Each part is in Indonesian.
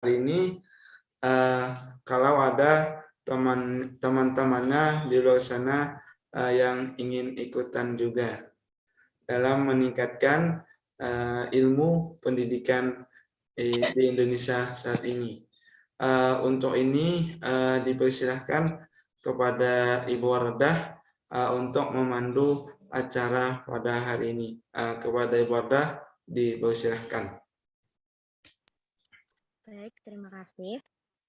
ini kalau ada teman-temannya di luar sana yang ingin ikutan juga dalam meningkatkan ilmu pendidikan di Indonesia saat ini. Untuk ini dipersilahkan kepada Ibu Wardah untuk memandu acara pada hari ini. Kepada Ibu Wardah dipersilahkan. Baik, terima kasih.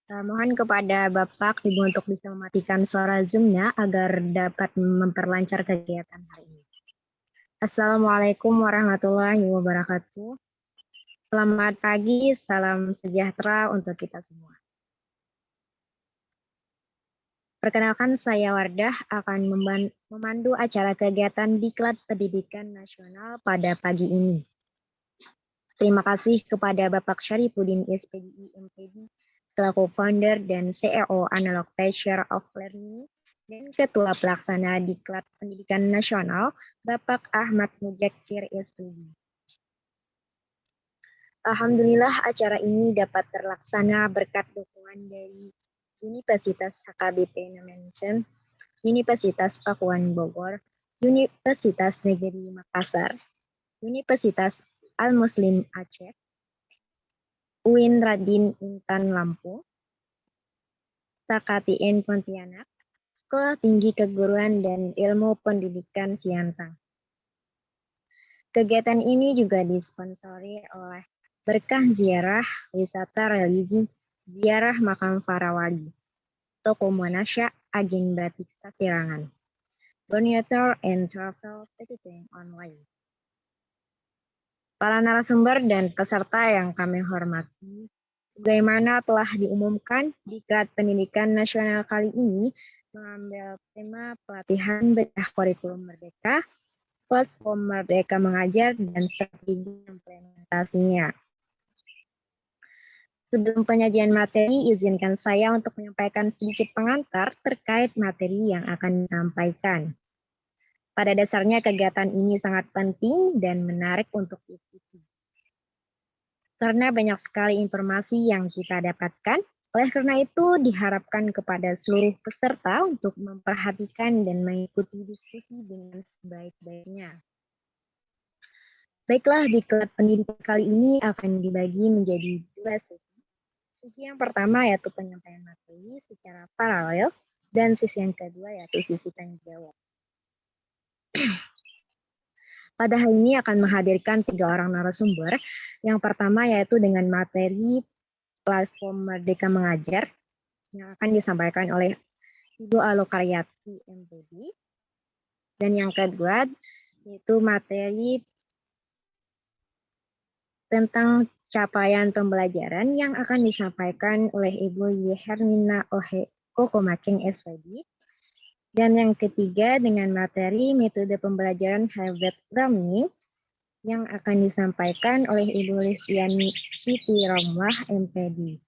Mohon kepada Bapak Ibu untuk bisa mematikan suara Zoom-nya agar dapat memperlancar kegiatan hari ini. Assalamualaikum warahmatullahi wabarakatuh. Selamat pagi, salam sejahtera untuk kita semua. Perkenalkan, saya Wardah akan memandu acara kegiatan Diklat Pendidikan Nasional pada pagi ini. Terima kasih kepada Bapak Syarifuddin SPDI MPD selaku founder dan CEO Analog Teacher of Learning dan Ketua Pelaksana Diklat Pendidikan Nasional Bapak Ahmad Mujadjir SPDI. Alhamdulillah acara ini dapat terlaksana berkat dukungan dari Universitas HKBP Namensen, Universitas Pakuan Bogor, Universitas Negeri Makassar, Universitas Al-Muslim Aceh, UIN Radin Intan Lampung, KTN Pontianak, Sekolah Tinggi Keguruan dan Ilmu Pendidikan Siantang. Kegiatan ini juga disponsori oleh Berkah Ziarah Wisata Religi Ziarah Makam Farawali, Toko Monasya, Agen Batik Sasirangan, Donator and Travel Ticketing Online. Para narasumber dan peserta yang kami hormati, sebagaimana telah diumumkan, Diklat Pendidikan Nasional kali ini mengambil tema pelatihan bedah kurikulum merdeka, platform merdeka mengajar, dan strategi implementasinya. Sebelum penyajian materi, izinkan saya untuk menyampaikan sedikit pengantar terkait materi yang akan disampaikan. Pada dasarnya kegiatan ini sangat penting dan menarik untuk diikuti. Karena banyak sekali informasi yang kita dapatkan, oleh karena itu diharapkan kepada seluruh peserta untuk memperhatikan dan mengikuti diskusi dengan sebaik-baiknya. Baiklah, Diklat Pendidikan kali ini akan dibagi menjadi 2 sesi. Sesi yang pertama yaitu penyampaian materi secara paralel, dan sesi yang kedua yaitu sesi tanya jawab. Pada hari ini akan menghadirkan 3 orang narasumber. Yang pertama yaitu dengan materi platform Merdeka Mengajar yang akan disampaikan oleh Ibu Alokaryati MPD. Dan yang kedua yaitu materi tentang capaian pembelajaran yang akan disampaikan oleh Ibu Yehermina Kokomaking SPD. Dan yang ketiga dengan materi metode pembelajaran hybrid learning yang akan disampaikan oleh Ibu Listiani Siti Romlah MPD.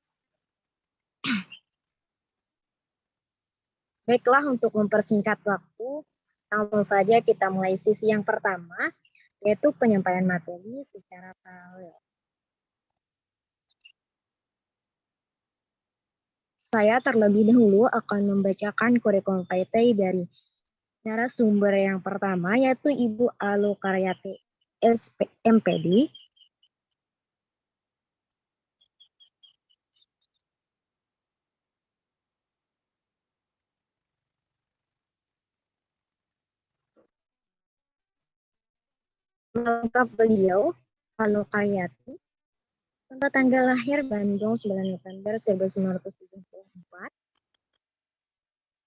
Baiklah, untuk mempersingkat waktu, langsung saja kita mulai sesi yang pertama, yaitu penyampaian materi secara paralel. Saya terlebih dahulu akan membacakan kurikulum vitae dari narasumber yang pertama, yaitu Ibu Alokaryati MPD. Lengkap beliau, Alokaryati, tempat tanggal lahir Bandung 9 November 1974.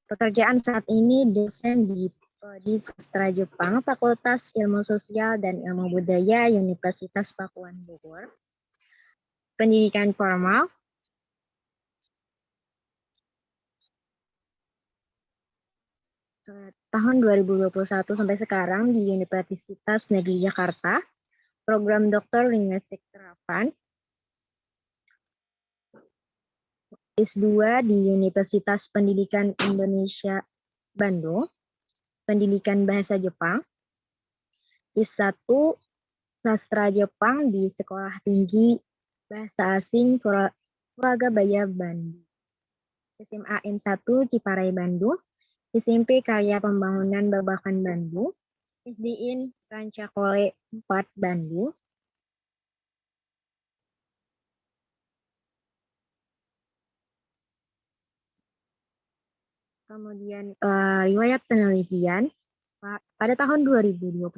Pekerjaan saat ini dosen di Prodi Sastra Jepang, Fakultas Ilmu Sosial dan Ilmu Budaya Universitas Pakuan Bogor. Pendidikan formal, tahun 2021 sampai sekarang di Universitas Negeri Jakarta, program Doktor Linguistik Terapan, S2 di Universitas Pendidikan Indonesia Bandung, Pendidikan Bahasa Jepang, S1 Sastra Jepang di Sekolah Tinggi Bahasa Asing Wagabaya Bandung, SMA N1 Ciparai Bandung, SMP Karya Pembangunan Babakan Bandung, SDN Rancakole 4 Bandung, kemudian riwayat penelitian. Pada tahun 2022,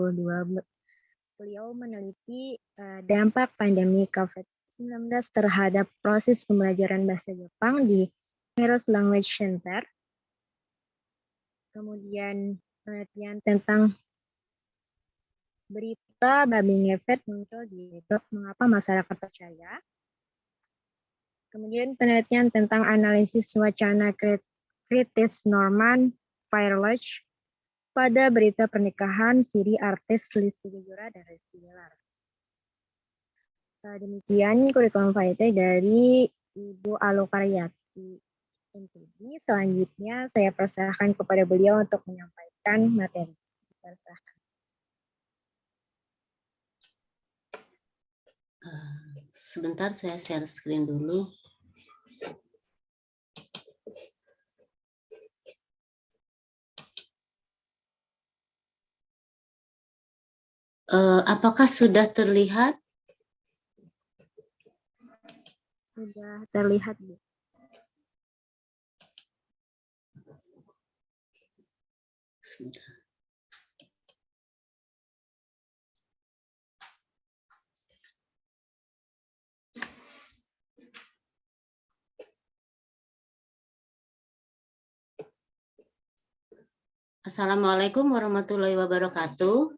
beliau meneliti dampak pandemi COVID-19 terhadap proses pembelajaran bahasa Jepang di Heroes Language Center. Kemudian penelitian tentang berita babi ngepet muncul di blog Mengapa Masyarakat Percaya. Kemudian penelitian tentang analisis wacana kritis Norman Firelodge pada berita pernikahan siri artis Lesti Kejora dan Rizky Bilar. Demikian kurikulum vitae dari Ibu Alokaryati NPB. Selanjutnya saya persilahkan kepada beliau untuk menyampaikan materi. Persilahkan. Sebentar saya share screen dulu. Apakah sudah terlihat? Sudah terlihat, Bu. Sebentar. Assalamualaikum warahmatullahi wabarakatuh.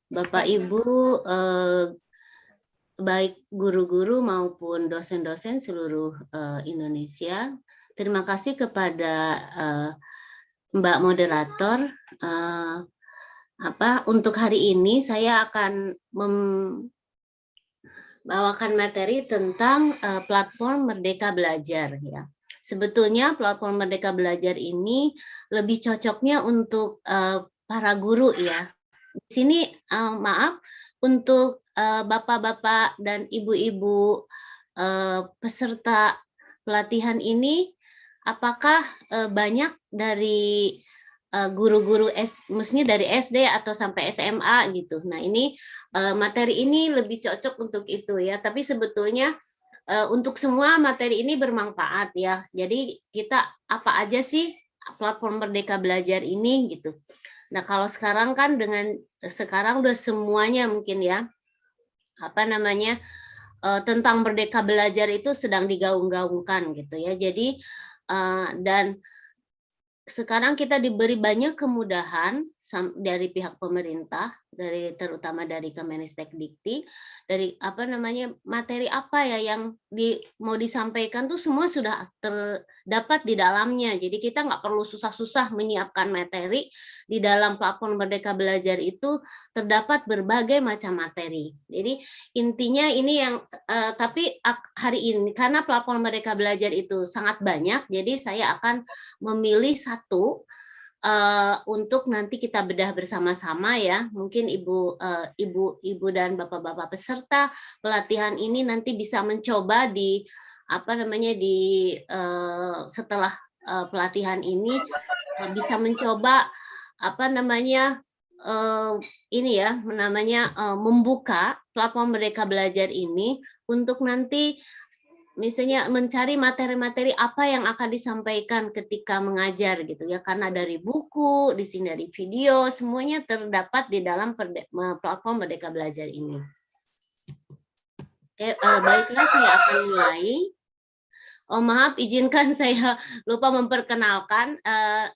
Bapak Ibu, baik guru-guru maupun dosen-dosen seluruh Indonesia, terima kasih kepada Mbak Moderator. Untuk hari ini saya akan membawakan materi tentang platform Merdeka Belajar, ya. Sebetulnya platform Merdeka Belajar ini lebih cocoknya untuk para guru, ya. Di sini maaf untuk bapak-bapak dan ibu-ibu peserta pelatihan ini, apakah banyak dari guru-guru maksudnya dari SD atau sampai SMA gitu. Nah, ini materi ini lebih cocok untuk itu, ya. Tapi sebetulnya untuk semua materi ini bermanfaat, ya. Jadi kita apa aja sih platform Merdeka Belajar ini gitu. Nah, kalau sekarang kan sekarang udah semuanya mungkin, ya, tentang Merdeka Belajar itu sedang digaung-gaungkan gitu, ya. Jadi dan sekarang kita diberi banyak kemudahan dari pihak pemerintah, terutama dari Kemenristek-Dikti, dari materi apa ya yang mau disampaikan tuh semua sudah terdapat di dalamnya. Jadi kita nggak perlu susah-susah menyiapkan materi. Di dalam platform Merdeka Belajar itu terdapat berbagai macam materi. Jadi intinya ini yang tapi hari ini karena platform Merdeka Belajar itu sangat banyak, jadi saya akan memilih satu untuk nanti kita bedah bersama-sama, ya. Mungkin ibu dan bapak-bapak peserta pelatihan ini nanti bisa mencoba setelah pelatihan ini bisa mencoba membuka platform Merdeka Belajar ini untuk nanti misalnya mencari materi-materi apa yang akan disampaikan ketika mengajar gitu, ya, karena dari buku, di sini dari video, semuanya terdapat di dalam platform Merdeka Belajar ini. Oke, baiklah, saya akan mulai. Oh, maaf, izinkan saya lupa memperkenalkan.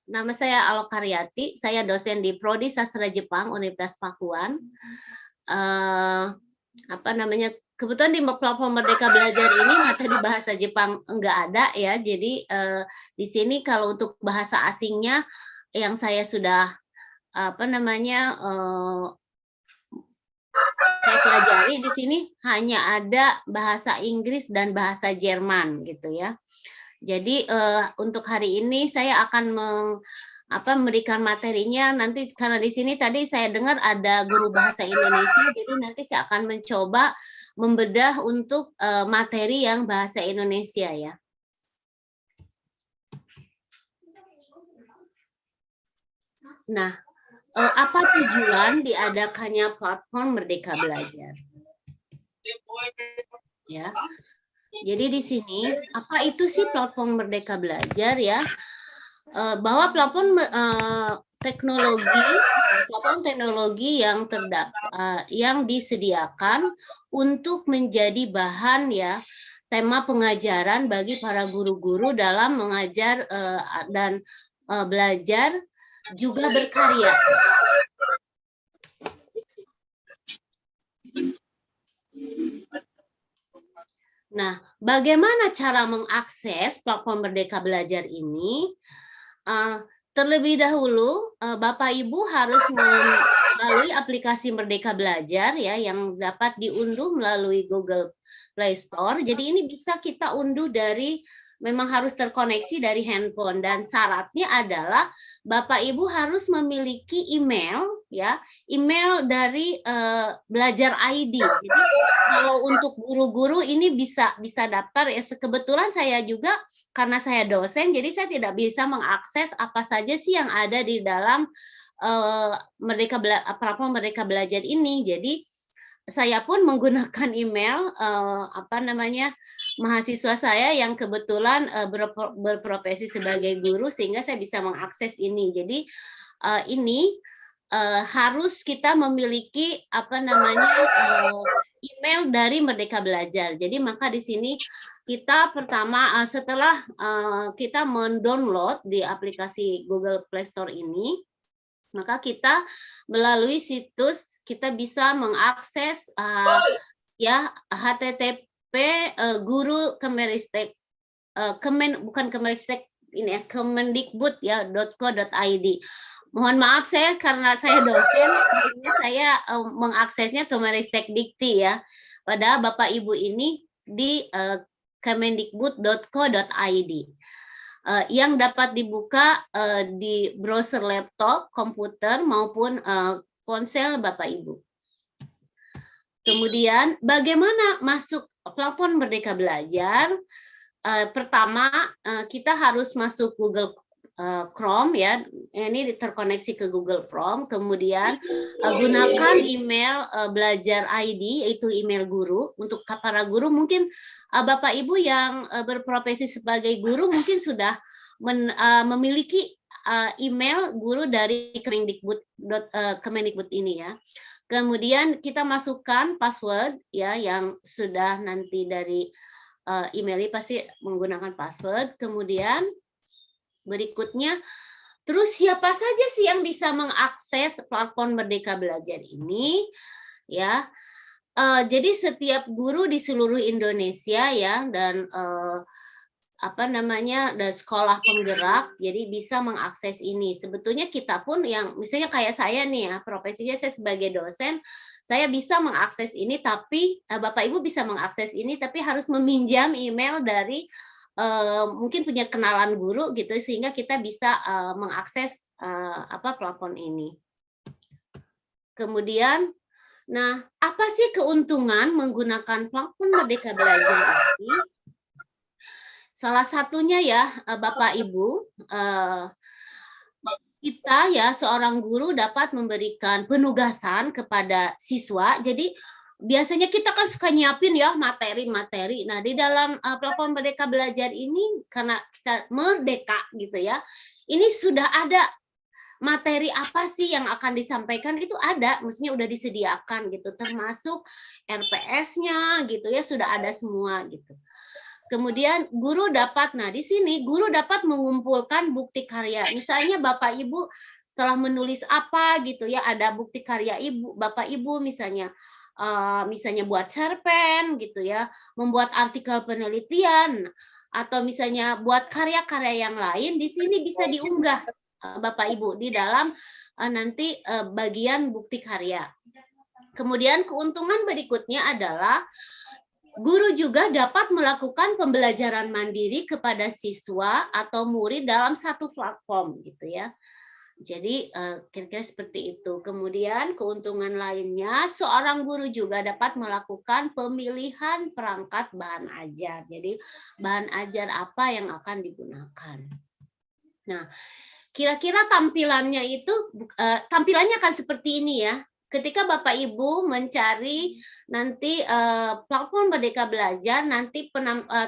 Nama saya Alokaryati, saya dosen di Prodi Sastra Jepang Universitas Pakuan. Kebetulan di platform Merdeka Belajar ini materi bahasa Jepang enggak ada, ya. Jadi di sini kalau untuk bahasa asingnya yang saya sudah saya pelajari di sini hanya ada bahasa Inggris dan bahasa Jerman gitu, ya. Jadi untuk hari ini saya akan memberikan materinya nanti, karena di sini tadi saya dengar ada guru bahasa Indonesia, jadi nanti saya akan mencoba membedah untuk materi yang bahasa Indonesia ya. Nah, apa tujuan diadakannya platform Merdeka Belajar? Ya. Jadi di sini apa itu sih platform Merdeka Belajar ya? Bahwa platform teknologi yang disediakan untuk menjadi bahan ya tema pengajaran bagi para guru-guru dalam mengajar dan belajar juga berkarya. Nah, bagaimana cara mengakses platform Merdeka Belajar ini? Terlebih dahulu, Bapak Ibu harus melalui aplikasi Merdeka Belajar ya, yang dapat diunduh melalui Google Play Store. Jadi ini bisa kita unduh dari, memang harus terkoneksi dari handphone, dan syaratnya adalah Bapak Ibu harus memiliki email ya, email dari Belajar ID. Jadi kalau untuk guru-guru ini bisa daftar ya. Kebetulan saya juga karena saya dosen, jadi saya tidak bisa mengakses apa saja sih yang ada di dalam platform Merdeka Belajar ini. Jadi saya pun menggunakan email mahasiswa saya yang kebetulan berprofesi sebagai guru, sehingga saya bisa mengakses ini. Jadi ini harus kita memiliki email dari Merdeka Belajar. Jadi maka di sini kita pertama setelah kita mendownload di aplikasi Google Play Store ini, maka kita melalui situs kita bisa mengakses ya http guru Kemenristek bukan Kemenristek ini ya, Kemendikbud ya .co.id. Mohon maaf karena saya dosen, saya mengaksesnya Kemenristek Dikti ya. Padahal Bapak Ibu ini di kemendikbud.co.id. Yang dapat dibuka di browser laptop, komputer, maupun ponsel Bapak Ibu. Kemudian bagaimana masuk platform Merdeka Belajar? Pertama, kita harus masuk Google Chrome ya, ini terkoneksi ke Google Chrome. Kemudian gunakan email Belajar ID, yaitu email guru. Untuk para guru mungkin Bapak Ibu yang berprofesi sebagai guru mungkin sudah memiliki email guru dari Kemendikbud ini ya. Kemudian kita masukkan password ya, yang sudah nanti dari email ini pasti menggunakan password. Kemudian berikutnya, terus siapa saja sih yang bisa mengakses platform Merdeka Belajar ini? Ya, jadi setiap guru di seluruh Indonesia ya, dan dan sekolah penggerak, jadi bisa mengakses ini. Sebetulnya kita pun yang misalnya kayak saya nih ya, profesinya saya sebagai dosen, saya bisa mengakses ini, tapi Bapak Ibu bisa mengakses ini, tapi harus meminjam email dari mungkin punya kenalan guru gitu, sehingga kita bisa mengakses platform ini. Kemudian, nah apa sih keuntungan menggunakan platform Merdeka Belajar ini? Salah satunya ya Bapak Ibu, kita ya seorang guru dapat memberikan penugasan kepada siswa. Jadi biasanya kita kan suka nyiapin ya materi-materi. Nah, di dalam platform Merdeka Belajar ini, karena kita merdeka gitu ya, ini sudah ada materi apa sih yang akan disampaikan, itu ada, maksudnya udah disediakan gitu, termasuk RPS-nya gitu ya, sudah ada semua gitu. Kemudian guru dapat, nah di sini guru dapat mengumpulkan bukti karya. Misalnya Bapak Ibu setelah menulis apa gitu ya, ada bukti karya Bapak Ibu misalnya buat cerpen gitu ya, membuat artikel penelitian, atau misalnya buat karya-karya yang lain, di sini bisa diunggah Bapak Ibu di dalam nanti bagian bukti karya. Kemudian keuntungan berikutnya adalah Guru juga dapat melakukan pembelajaran mandiri kepada siswa atau murid dalam satu platform gitu ya. Jadi kira-kira seperti itu. Kemudian keuntungan lainnya, seorang guru juga dapat melakukan pemilihan perangkat bahan ajar. Jadi bahan ajar apa yang akan digunakan. Nah, kira-kira tampilannya itu tampilannya akan seperti ini ya. Ketika Bapak Ibu mencari nanti platform Merdeka Belajar, nanti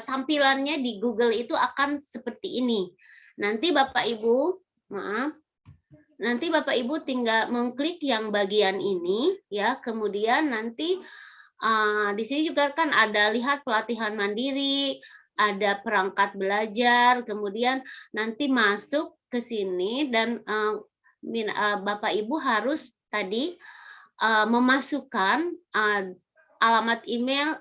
tampilannya di Google itu akan seperti ini. Nanti Bapak Ibu, nanti Bapak Ibu tinggal mengklik yang bagian ini ya. Kemudian nanti di sini juga kan ada lihat pelatihan mandiri, ada perangkat belajar, kemudian nanti masuk ke sini dan Bapak Ibu harus tadi memasukkan alamat email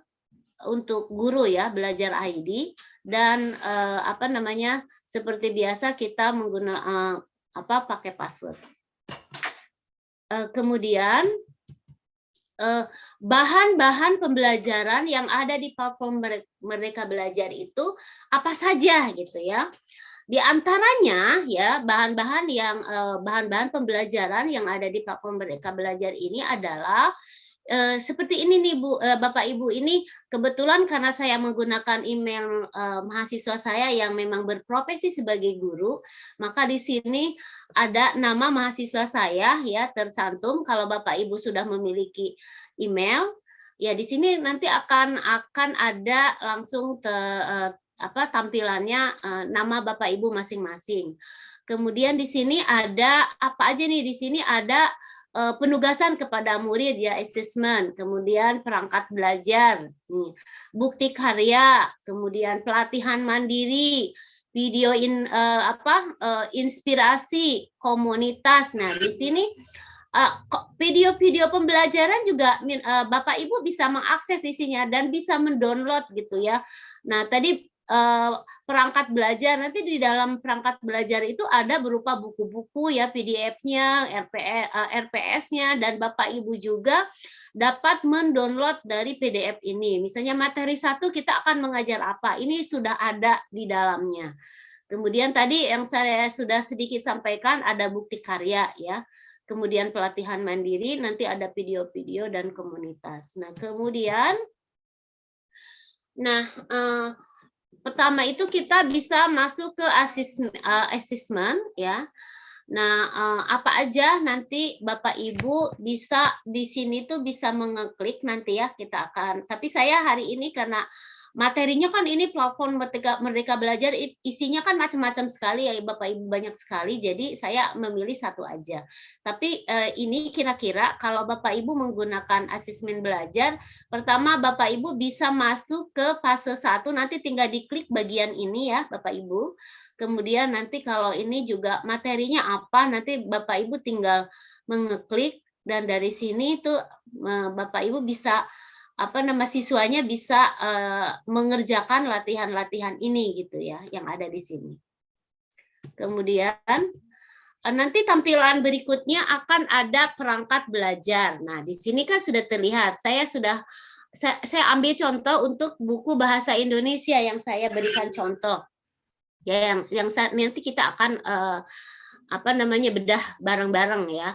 untuk guru ya, belajar ID, dan apa namanya, seperti biasa kita menggunakan pakai password. Kemudian bahan-bahan pembelajaran yang ada di platform Merdeka Belajar itu apa saja gitu ya. Di antaranya ya bahan-bahan pembelajaran yang ada di platform Merdeka Belajar ini adalah seperti ini nih Bu, Bapak Ibu, ini kebetulan karena saya menggunakan email mahasiswa saya yang memang berprofesi sebagai guru, maka di sini ada nama mahasiswa saya ya tercantum. Kalau Bapak Ibu sudah memiliki email, ya di sini nanti akan ada langsung tampilannya nama Bapak Ibu masing-masing. Kemudian di sini ada apa aja nih? Di sini ada penugasan kepada murid ya, assessment, kemudian perangkat belajar, bukti karya, kemudian pelatihan mandiri, video inspirasi komunitas. Nah, di sini video-video pembelajaran juga Bapak Ibu bisa mengakses isinya dan bisa mendownload gitu ya. Nah, tadi perangkat belajar, nanti di dalam perangkat belajar itu ada berupa buku-buku ya, PDF-nya, RPS-nya, dan Bapak Ibu juga dapat mendownload dari PDF ini. Misalnya materi 1 kita akan mengajar apa, ini sudah ada di dalamnya. Kemudian tadi yang saya sudah sedikit sampaikan ada bukti karya ya. Kemudian pelatihan mandiri, nanti ada video-video dan komunitas. Nah, kemudian pertama itu kita bisa masuk ke assessment ya. Nah, apa aja nanti Bapak Ibu bisa di sini tuh bisa mengeklik nanti ya, kita akan. Tapi saya hari ini karena materinya kan ini platform Merdeka Belajar, isinya kan macam-macam sekali ya Bapak Ibu, banyak sekali, jadi saya memilih satu aja. Tapi ini kira-kira kalau Bapak Ibu menggunakan asesmen belajar, pertama Bapak Ibu bisa masuk ke fase 1, nanti tinggal diklik bagian ini ya Bapak Ibu. Kemudian nanti kalau ini juga materinya apa, nanti Bapak Ibu tinggal mengeklik, dan dari sini tuh Bapak Ibu bisa siswanya bisa mengerjakan latihan-latihan ini gitu ya, yang ada di sini. Kemudian nanti tampilan berikutnya akan ada perangkat belajar. Nah, di sini kan sudah terlihat, saya ambil contoh untuk buku bahasa Indonesia yang saya berikan contoh. Ya, yang nanti kita akan bedah bareng-bareng ya.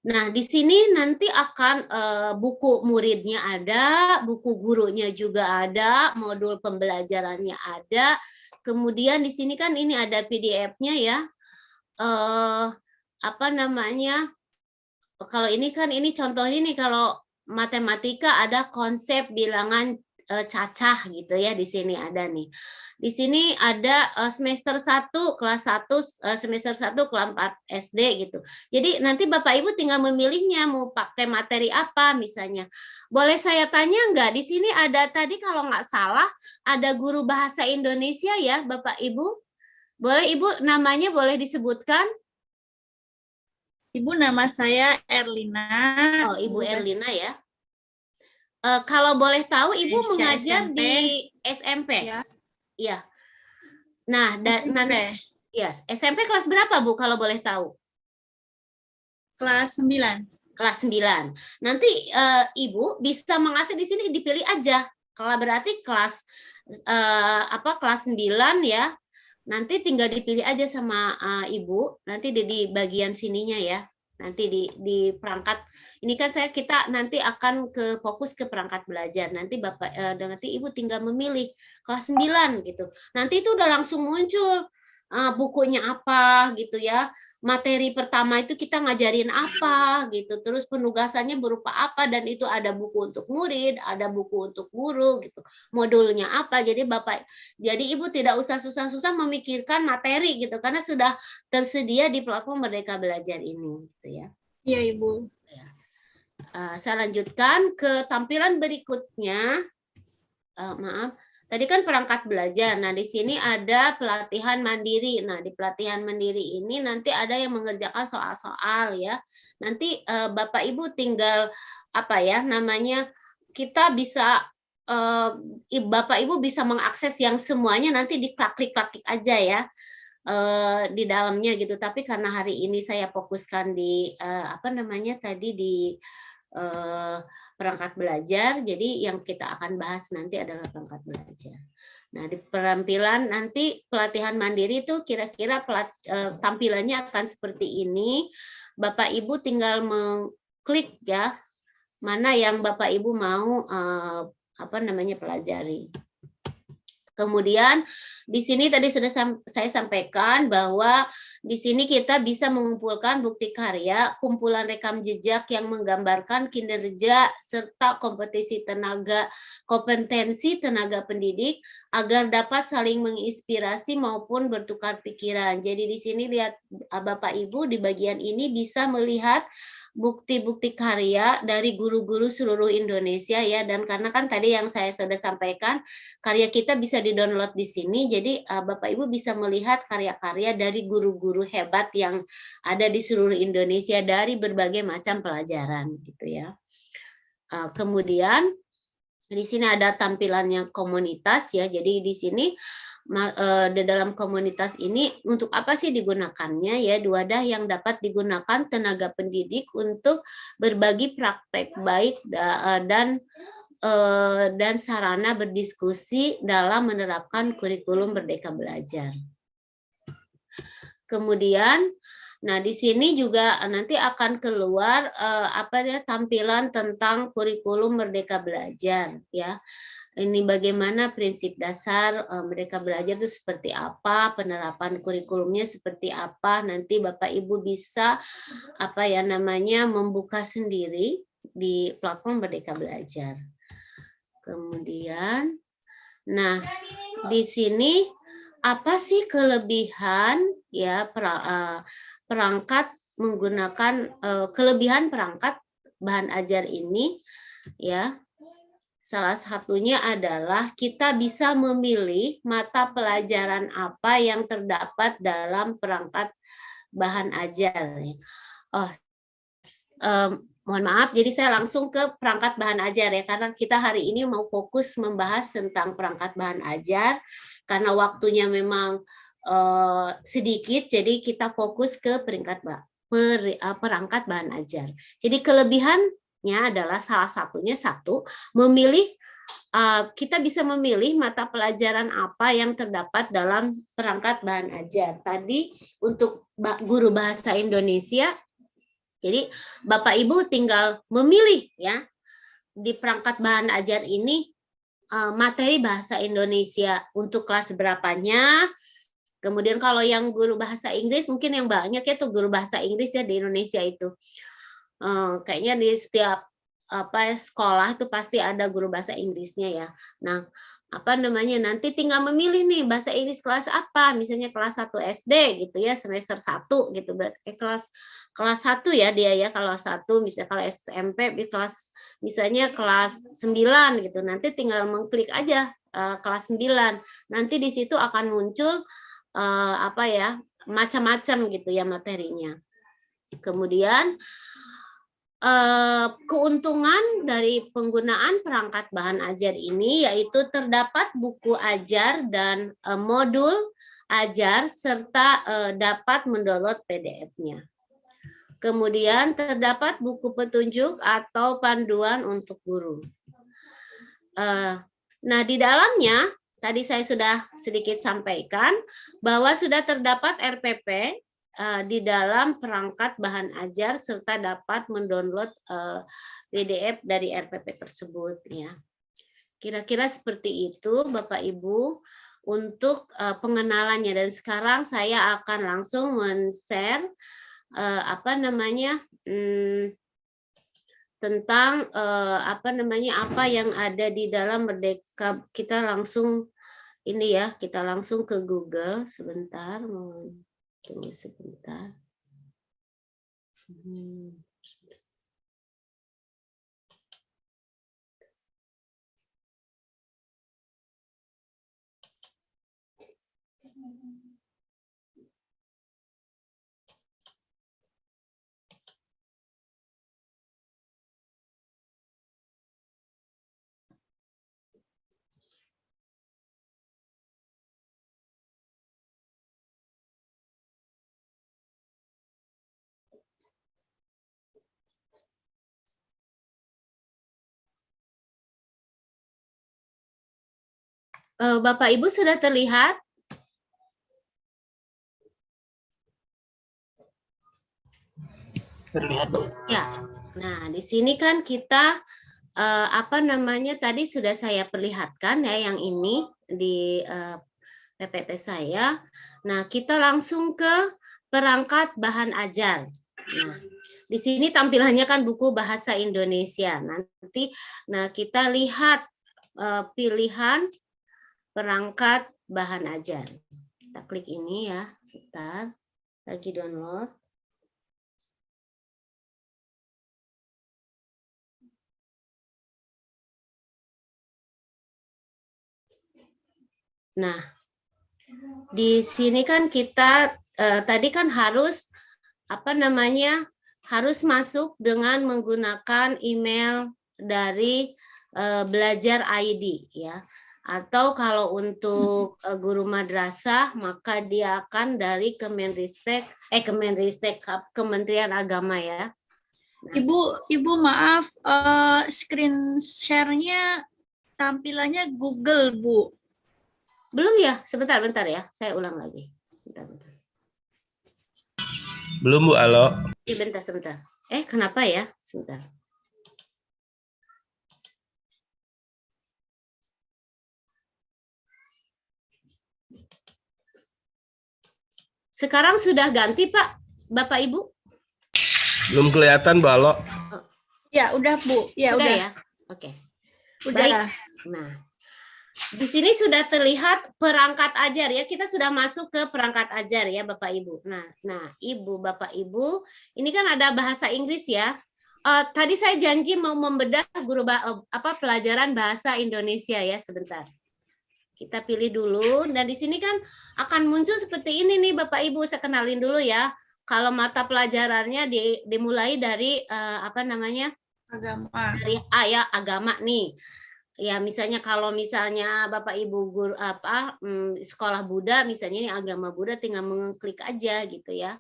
Nah, di sini nanti akan buku muridnya ada, buku gurunya juga ada, modul pembelajarannya ada. Kemudian di sini kan ini ada PDF-nya ya. Kalau ini kan ini contohnya nih, kalau matematika ada konsep bilangan cacah gitu ya, di sini ada nih. Di sini ada semester 1 kelas 1, semester 1 kelas 4 SD gitu. Jadi nanti Bapak Ibu tinggal memilihnya mau pakai materi apa misalnya. Boleh saya tanya nggak? Di sini ada tadi kalau nggak salah ada guru bahasa Indonesia ya Bapak Ibu. Boleh Ibu namanya boleh disebutkan? Ibu, nama saya Erlina. Oh, Ibu Erlina ya. Kalau boleh tahu Ibu mengajar SMP. Di SMP? Ya. Iya. Nah, nanti yes, SMP kelas berapa Bu kalau boleh tahu? Kelas 9. Kelas 9. Nanti Ibu bisa mengakses di sini, dipilih aja Kalau berarti kelas kelas 9 ya. Nanti tinggal dipilih aja sama Ibu, nanti di bagian sininya ya. Nanti di perangkat ini kan kita nanti akan fokus ke perangkat belajar. Nanti Bapak nanti Ibu tinggal memilih kelas 9 gitu. Nanti itu udah langsung muncul bukunya apa gitu ya. Materi pertama itu kita ngajarin apa gitu. Terus penugasannya berupa apa, dan itu ada buku untuk murid, ada buku untuk guru gitu. Modulnya apa. Jadi Ibu tidak usah susah-susah memikirkan materi gitu, karena sudah tersedia di platform Merdeka Belajar ini gitu ya. Iya, Ibu. Saya lanjutkan ke tampilan berikutnya. Maaf. Tadi kan perangkat belajar. Nah, di sini ada pelatihan mandiri. Nah, di pelatihan mandiri ini nanti ada yang mengerjakan soal-soal ya. Nanti Bapak Ibu tinggal kita bisa Bapak Ibu bisa mengakses yang semuanya nanti diklik aja ya di dalamnya gitu. Tapi karena hari ini saya fokuskan di perangkat belajar, jadi yang kita akan bahas nanti adalah perangkat belajar. Nah, di penampilan nanti pelatihan mandiri itu kira-kira tampilannya akan seperti ini. Bapak Ibu tinggal mengklik ya, mana yang Bapak Ibu mau pelajari. Kemudian di sini tadi sudah saya sampaikan bahwa di sini kita bisa mengumpulkan bukti karya, kumpulan rekam jejak yang menggambarkan kinerja serta kompetensi tenaga pendidik agar dapat saling menginspirasi maupun bertukar pikiran. Jadi di sini lihat Bapak Ibu di bagian ini bisa melihat bukti-bukti karya dari guru-guru seluruh Indonesia ya, dan karena kan tadi yang saya sudah sampaikan karya kita bisa di-download di sini, jadi Bapak Ibu bisa melihat karya-karya dari guru-guru hebat yang ada di seluruh Indonesia dari berbagai macam pelajaran gitu ya. Kemudian di sini ada tampilannya komunitas ya, jadi di sini di dalam komunitas ini untuk apa sih digunakannya ya, di wadah yang dapat digunakan tenaga pendidik untuk berbagi praktek baik dan sarana berdiskusi dalam menerapkan kurikulum Merdeka Belajar. Kemudian, nah di sini juga nanti akan keluar tampilan tentang kurikulum Merdeka Belajar ya. Ini bagaimana prinsip dasar Merdeka Belajar itu seperti apa, penerapan kurikulumnya seperti apa. Nanti Bapak Ibu bisa membuka sendiri di platform Merdeka Belajar. Kemudian, nah di sini apa sih kelebihan ya perangkat menggunakan kelebihan perangkat bahan ajar ini ya? Salah satunya adalah kita bisa memilih mata pelajaran apa yang terdapat dalam perangkat bahan ajar. Mohon maaf, jadi saya langsung ke perangkat bahan ajar ya, karena kita hari ini mau fokus membahas tentang perangkat bahan ajar, karena waktunya memang sedikit, jadi kita fokus ke perangkat bahan ajar. Jadi kelebihannya adalah salah satunya kita bisa memilih mata pelajaran apa yang terdapat dalam perangkat bahan ajar. Tadi untuk guru bahasa Indonesia, jadi Bapak Ibu tinggal memilih ya di perangkat bahan ajar ini materi bahasa Indonesia untuk kelas berapanya. Kemudian kalau yang guru bahasa Inggris mungkin yang banyak ya tuh guru bahasa Inggris ya di Indonesia itu. Kayaknya di setiap sekolah itu pasti ada guru bahasa Inggrisnya ya. Nah, nanti tinggal memilih nih bahasa Inggris kelas apa, misalnya kelas 1 SD gitu ya, semester 1 gitu, berarti kelas 1 ya dia ya, kalau 1 misalnya kalau SMP misalnya kelas 9 gitu. Nanti tinggal mengklik aja kelas 9. Nanti di situ akan muncul macam-macam gitu ya materinya. Kemudian keuntungan dari penggunaan perangkat bahan ajar ini yaitu terdapat buku ajar dan modul ajar serta dapat mendownload PDF-nya. Kemudian terdapat buku petunjuk atau panduan untuk guru. Nah, di dalamnya tadi saya sudah sedikit sampaikan bahwa sudah terdapat RPP di dalam perangkat bahan ajar serta dapat mendownload PDF dari RPP tersebut ya. Kira-kira seperti itu Bapak Ibu untuk pengenalannya, dan sekarang saya akan langsung men-share tentang apa yang ada di dalam Merdeka. Kita langsung ini ya, kita langsung ke Google sebentar, tunggu sebentar. Bapak Ibu sudah terlihat? Terlihat, Bu. Ya. Nah, di sini kan kita tadi sudah saya perlihatkan ya, yang ini di PPT saya. Nah, kita langsung ke perangkat bahan ajar. Nah, di sini tampilannya kan buku bahasa Indonesia. Nah, kita lihat pilihan perangkat bahan ajar. Kita klik ini ya, sebentar. Lagi download. Nah, di sini kan kita tadi kan harus harus masuk dengan menggunakan email dari Belajar ID ya. Atau kalau untuk guru madrasah maka dia akan dari Kementerian Agama ya. Nah, Ibu maaf, screen share-nya tampilannya Google, Bu. belum ya? Sebentar ya. Saya ulang lagi. Bentar. Belum, Bu. Halo. Sebentar. Kenapa ya? Sebentar. Sekarang sudah ganti, Pak, Bapak Ibu? Belum kelihatan, Bu. Halo. Ya, udah, Bu. Ya, udah. Ya? Oke. Udah. Baik. Nah, di sini sudah terlihat perangkat ajar ya. Kita sudah masuk ke perangkat ajar ya, Bapak Ibu. Nah, Ibu, Bapak Ibu, ini kan ada bahasa Inggris ya. Tadi saya janji mau membedah pelajaran bahasa Indonesia ya, sebentar. Kita pilih dulu, dan di sini kan akan muncul seperti ini nih Bapak Ibu. Saya kenalin dulu ya. Kalau mata pelajarannya dimulai dari Agama. Dari agama nih. Ya misalnya kalau misalnya Bapak Ibu guru sekolah Buddha, misalnya ini agama Buddha, tinggal mengklik aja gitu ya.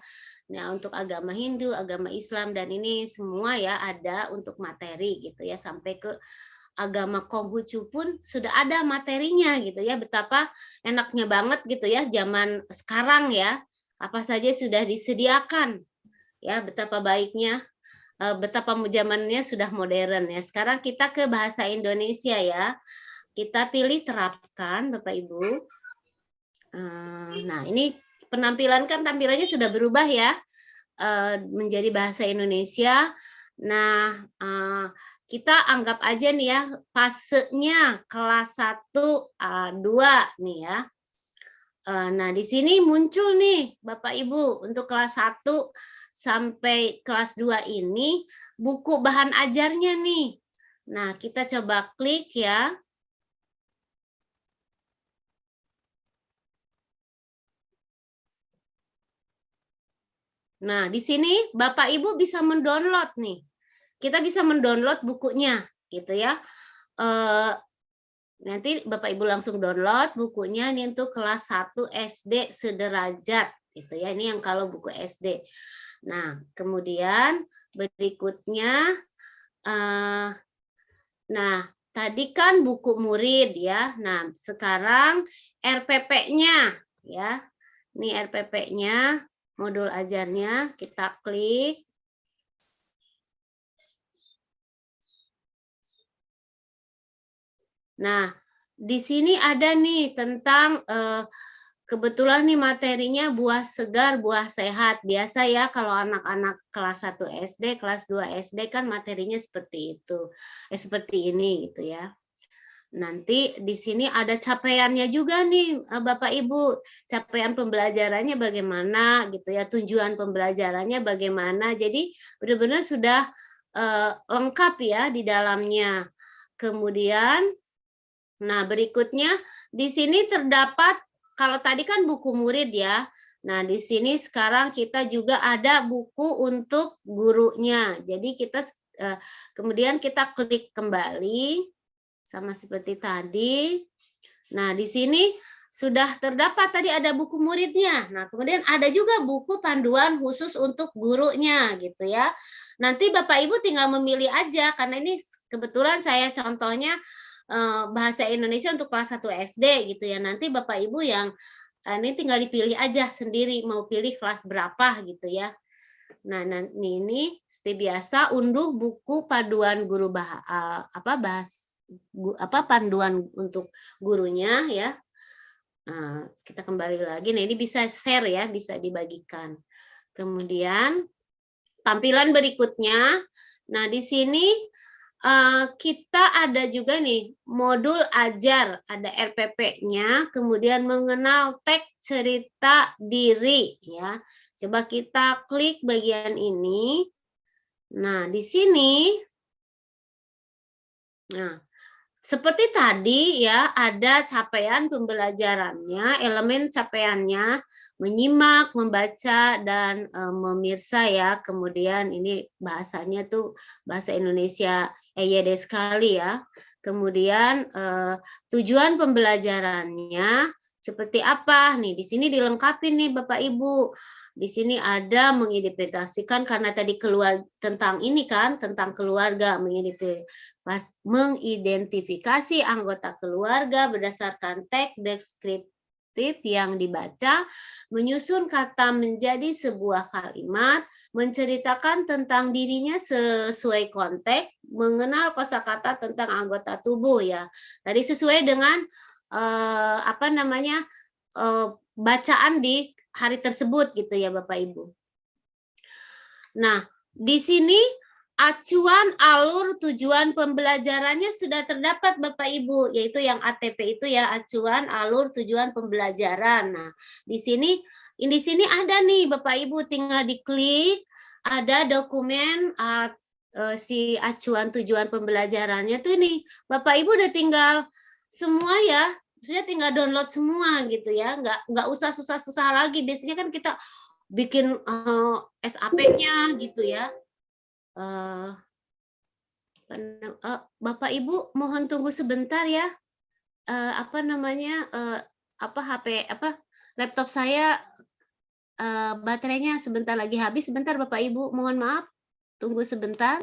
Nah, untuk agama Hindu, agama Islam, dan ini semua ya ada untuk materi gitu ya, sampai ke agama Konghucu pun sudah ada materinya gitu ya. Betapa enaknya banget gitu ya zaman sekarang ya, apa saja sudah disediakan ya, betapa baiknya, betapa zamannya sudah modern ya. Sekarang kita ke bahasa Indonesia ya, kita pilih terapkan Bapak Ibu. Nah, ini penampilan kan tampilannya sudah berubah ya, menjadi bahasa Indonesia. Nah, kita anggap aja nih ya, fasenya kelas 1 A2 nih ya. Nah, di sini muncul nih Bapak Ibu untuk kelas 1 sampai kelas 2 ini buku bahan ajarnya nih. Nah, kita coba klik ya. Nah, di sini Bapak Ibu bisa mendownload nih. Kita bisa mendownload bukunya gitu ya. Nanti Bapak Ibu langsung download bukunya ini untuk kelas 1 SD sederajat gitu ya. Ini yang kalau buku SD. Nah, kemudian berikutnya tadi kan buku murid ya. Nah, sekarang RPP-nya ya. Ini RPP-nya, modul ajarnya, kita klik. Nah, di sini ada nih tentang kebetulan nih materinya buah segar, buah sehat. Biasa ya kalau anak-anak kelas 1 SD, kelas 2 SD kan materinya seperti itu. Seperti ini gitu ya. Nanti di sini ada capaiannya juga nih Bapak Ibu. Capaian pembelajarannya bagaimana gitu ya, tujuan pembelajarannya bagaimana. Jadi benar-benar sudah lengkap ya di dalamnya. Kemudian nah, berikutnya di sini terdapat, kalau tadi kan buku murid ya. Nah, di sini sekarang kita juga ada buku untuk gurunya. Jadi kita kemudian kita klik kembali sama seperti tadi. Nah, di sini sudah terdapat tadi ada buku muridnya. Nah, kemudian ada juga buku panduan khusus untuk gurunya gitu ya. Nanti Bapak Ibu tinggal memilih aja karena ini kebetulan saya contohnya bahasa Indonesia untuk kelas 1 SD gitu ya. Nanti Bapak Ibu yang ini tinggal dipilih aja sendiri mau pilih kelas berapa gitu ya. Nah, ini seperti biasa unduh buku panduan guru panduan untuk gurunya ya. Nah, kita kembali lagi. Nah, ini bisa share ya, bisa dibagikan. Kemudian tampilan berikutnya. Nah, di sini kita ada juga nih modul ajar, ada RPP-nya, kemudian mengenal teks cerita diri ya. Coba kita klik bagian ini. Nah, di sini nah seperti tadi ya, ada capaian pembelajarannya, elemen capaiannya, menyimak, membaca, dan memirsa ya. Kemudian ini bahasanya tuh bahasa Indonesia EYD sekali ya. Kemudian tujuan pembelajarannya seperti apa? Nih, di sini dilengkapi nih Bapak Ibu. Di sini ada mengidentifikasikan karena tadi keluar tentang ini kan, tentang keluarga, mengidentifikasi anggota keluarga berdasarkan teks deskriptif yang dibaca, menyusun kata menjadi sebuah kalimat, menceritakan tentang dirinya sesuai konteks, mengenal kosakata tentang anggota tubuh ya. Tadi sesuai dengan bacaan di hari tersebut gitu ya Bapak Ibu. Nah, di sini acuan alur tujuan pembelajarannya sudah terdapat Bapak Ibu, yaitu yang ATP itu ya, acuan alur tujuan pembelajaran. Nah, di sini ada nih Bapak Ibu, tinggal diklik, ada dokumen si acuan tujuan pembelajarannya tuh nih. Bapak Ibu udah tinggal semua ya, maksudnya tinggal download semua gitu ya, nggak usah susah-susah lagi. Biasanya kan kita bikin SAP-nya gitu ya. Bapak Ibu mohon tunggu sebentar ya. Laptop saya baterainya sebentar lagi habis. Sebentar Bapak Ibu, mohon maaf. Tunggu sebentar.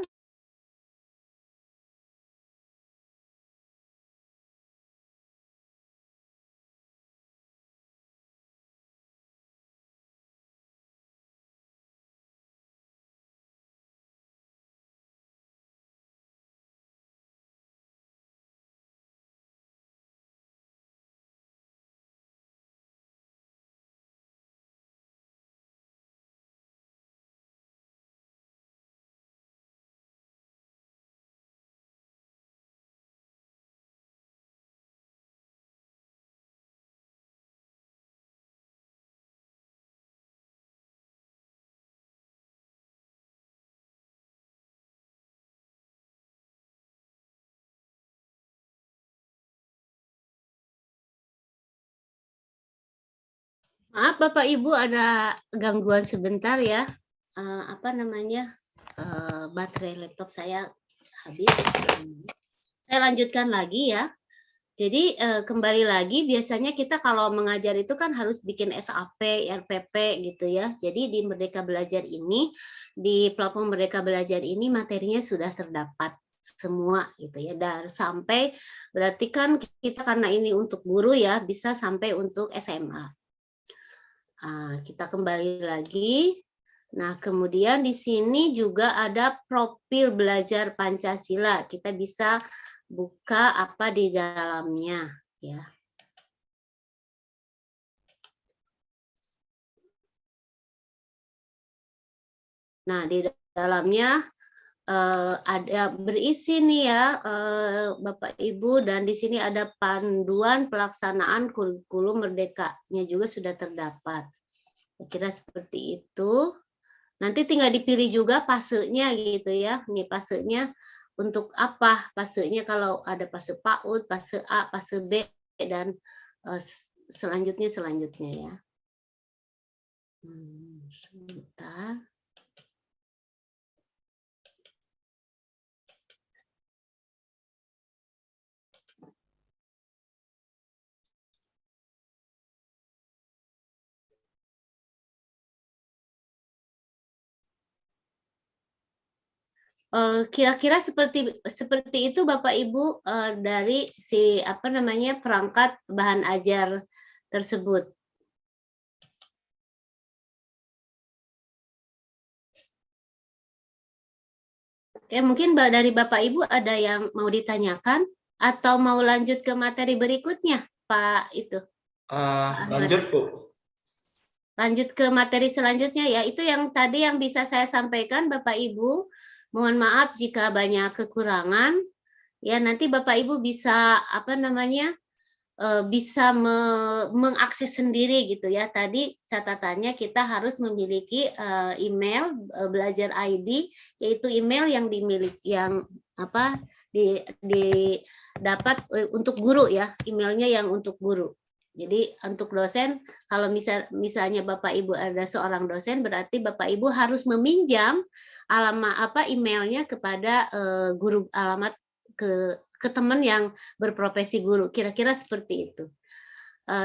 Maaf Bapak Ibu ada gangguan sebentar ya. Baterai laptop saya habis. Saya lanjutkan lagi ya. Jadi kembali lagi biasanya kita kalau mengajar itu kan harus bikin SAP, RPP gitu ya. Jadi di Merdeka Belajar ini, di platform Merdeka Belajar ini materinya sudah terdapat semua gitu ya, dan sampai berarti kan kita karena ini untuk guru ya bisa sampai untuk SMA. Kita kembali lagi. Nah, kemudian di sini juga ada profil belajar Pancasila. Kita bisa buka apa di dalamnya ya. Nah, di dalamnya ada berisi nih ya Bapak Ibu, dan di sini ada panduan pelaksanaan kurikulum merdekanya juga sudah terdapat. Kira seperti itu. Nanti tinggal dipilih juga fasenya gitu ya. Ini fasenya untuk apa? Fasenya kalau ada fase PAUD, fase A, fase B, dan selanjutnya ya. Sebentar. Kira-kira seperti itu Bapak Ibu dari si perangkat bahan ajar tersebut. Oke, mungkin dari Bapak Ibu ada yang mau ditanyakan atau mau lanjut ke materi berikutnya, Pak itu? Lanjut, Bu. Lanjut ke materi selanjutnya ya. Itu yang tadi yang bisa saya sampaikan Bapak Ibu. Mohon maaf jika banyak kekurangan. Ya, nanti Bapak Ibu bisa bisa mengakses sendiri gitu ya. Tadi catatannya kita harus memiliki email belajar ID, yaitu email yang didapat untuk guru ya, emailnya yang untuk guru. Jadi untuk dosen, kalau misalnya Bapak Ibu ada seorang dosen, berarti Bapak Ibu harus meminjam alamat emailnya kepada guru, alamat ke teman yang berprofesi guru. Kira-kira seperti itu.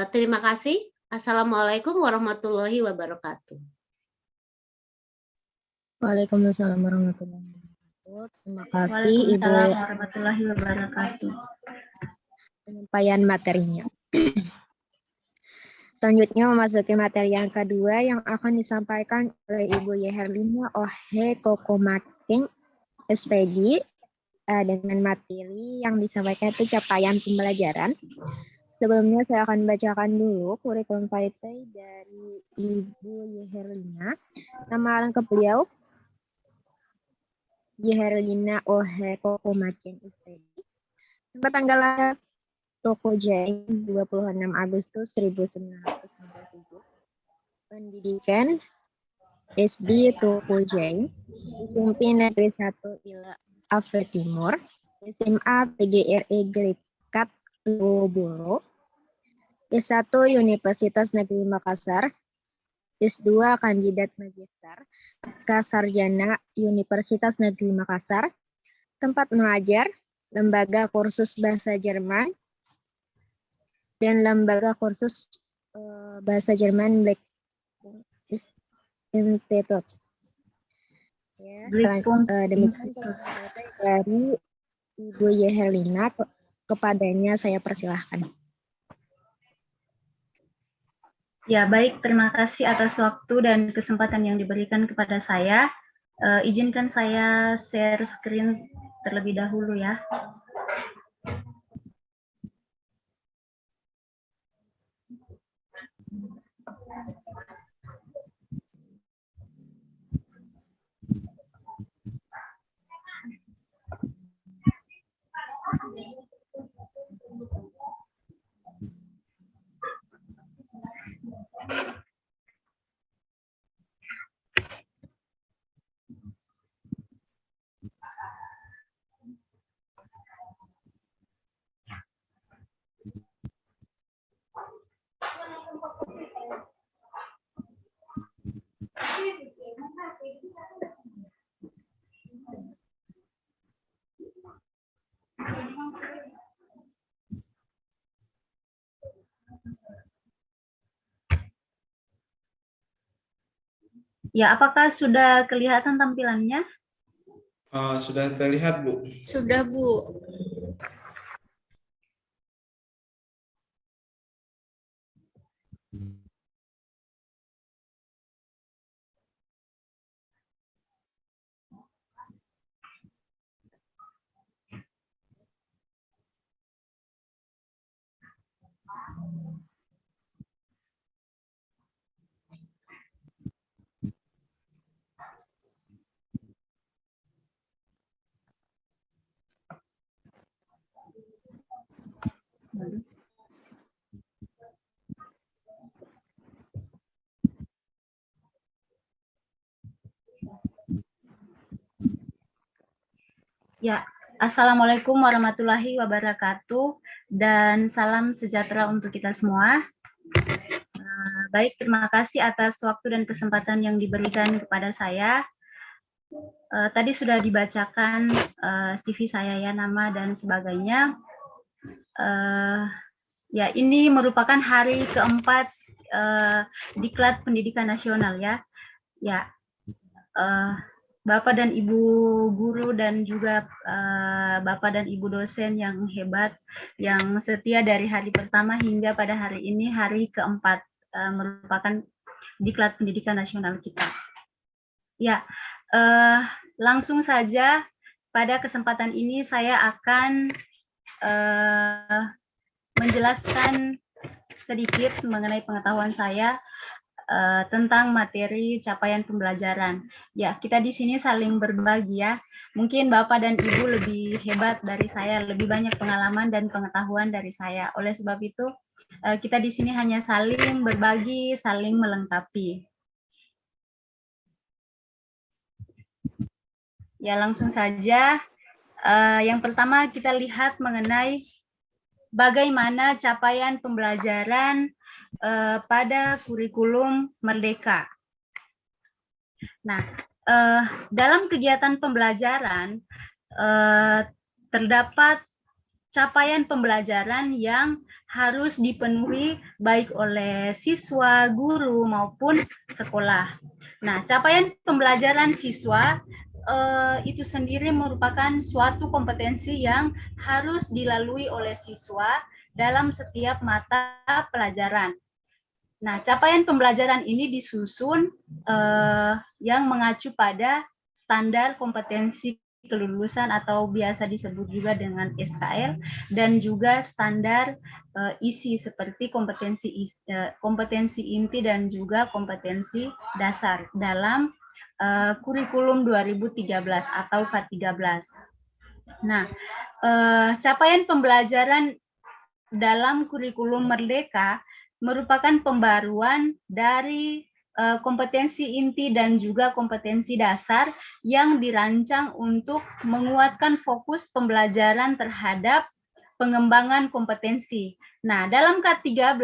Terima kasih. Assalamualaikum warahmatullahi wabarakatuh. Waalaikumsalam warahmatullahi wabarakatuh. Terima kasih Ibu warahmatullahi wabarakatuh. penyampaian materinya. Selanjutnya memasuki materi yang kedua yang akan disampaikan oleh Ibu Yeherlina Ohe Kokomaking, SPD, dengan materi yang disampaikan itu capaian pembelajaran. Sebelumnya saya akan bacakan dulu kurikulum partai dari Ibu Yeherlina. Nama lengkap beliau Yeherlina Ohe Kokomaking, SPD. Tempat tanggal lahir Toko Jai 26 Agustus 1997. Pendidikan SD Toko Jai, SMP Negeri 1 Ila Ave Timur, SMA PGRI Gelikat Lobolo, S1 Universitas Negeri Makassar, S2 Kandidat Magister, Sarjana Universitas Negeri Makassar, tempat mengajar, lembaga kursus bahasa Jerman, dan lembaga kursus bahasa Jerman Black Institute. Ya, demikian dari Ibu Yeherlina, kepadanya saya persilahkan. Ya, baik. Terima kasih atas waktu dan kesempatan yang diberikan kepada saya. Izinkan saya share screen terlebih dahulu ya. Ya, apakah sudah kelihatan tampilannya? Sudah terlihat, Bu. Sudah, Bu. Ya, Assalamualaikum warahmatullahi wabarakatuh dan salam sejahtera untuk kita semua. Baik, terima kasih atas waktu dan kesempatan yang diberikan kepada saya. Tadi sudah dibacakan CV saya ya, nama dan sebagainya. Ya, ini merupakan hari keempat Diklat Pendidikan Nasional ya. Ya, Bapak dan Ibu guru dan juga Bapak dan Ibu dosen yang hebat, yang setia dari hari pertama hingga pada hari ini hari keempat merupakan Diklat Pendidikan Nasional kita. Ya, langsung saja pada kesempatan ini saya akan menjelaskan sedikit mengenai pengetahuan saya tentang materi capaian pembelajaran. Ya, kita di sini saling berbagi ya. Mungkin Bapak dan Ibu lebih hebat dari saya, lebih banyak pengalaman dan pengetahuan dari saya. Oleh sebab itu, kita di sini hanya saling berbagi, saling melengkapi. Ya, langsung saja. Yang pertama kita lihat mengenai bagaimana capaian pembelajaran pada kurikulum Merdeka. Nah, dalam kegiatan pembelajaran terdapat capaian pembelajaran yang harus dipenuhi baik oleh siswa, guru maupun sekolah. Nah, capaian pembelajaran siswa itu sendiri merupakan suatu kompetensi yang harus dilalui oleh siswa dalam setiap mata pelajaran. Nah, capaian pembelajaran ini disusun yang mengacu pada standar kompetensi kelulusan atau biasa disebut juga dengan SKL dan juga standar isi seperti kompetensi inti dan juga kompetensi dasar dalam kurikulum 2013 atau K13. Nah, capaian pembelajaran dalam kurikulum Merdeka merupakan pembaruan dari kompetensi inti dan juga kompetensi dasar yang dirancang untuk menguatkan fokus pembelajaran terhadap pengembangan kompetensi. Nah, dalam K13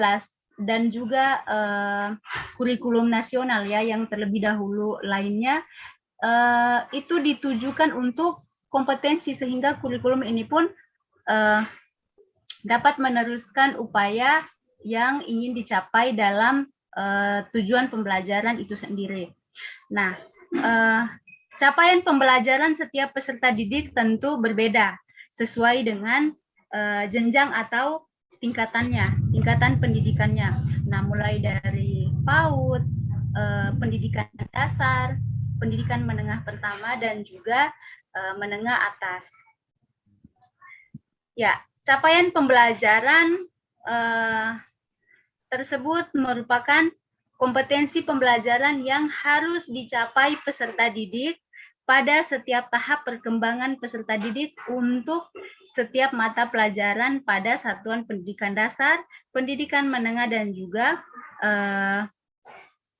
dan juga kurikulum nasional ya yang terlebih dahulu lainnya itu ditujukan untuk kompetensi sehingga kurikulum ini pun dapat meneruskan upaya yang ingin dicapai dalam tujuan pembelajaran itu sendiri. Nah, capaian pembelajaran setiap peserta didik tentu berbeda sesuai dengan jenjang atau tingkatan pendidikannya. Nah, mulai dari PAUD, pendidikan dasar, pendidikan menengah pertama, dan juga menengah atas. Ya, capaian pembelajaran tersebut merupakan kompetensi pembelajaran yang harus dicapai peserta didik pada setiap tahap perkembangan peserta didik untuk setiap mata pelajaran pada satuan pendidikan dasar, pendidikan menengah, dan juga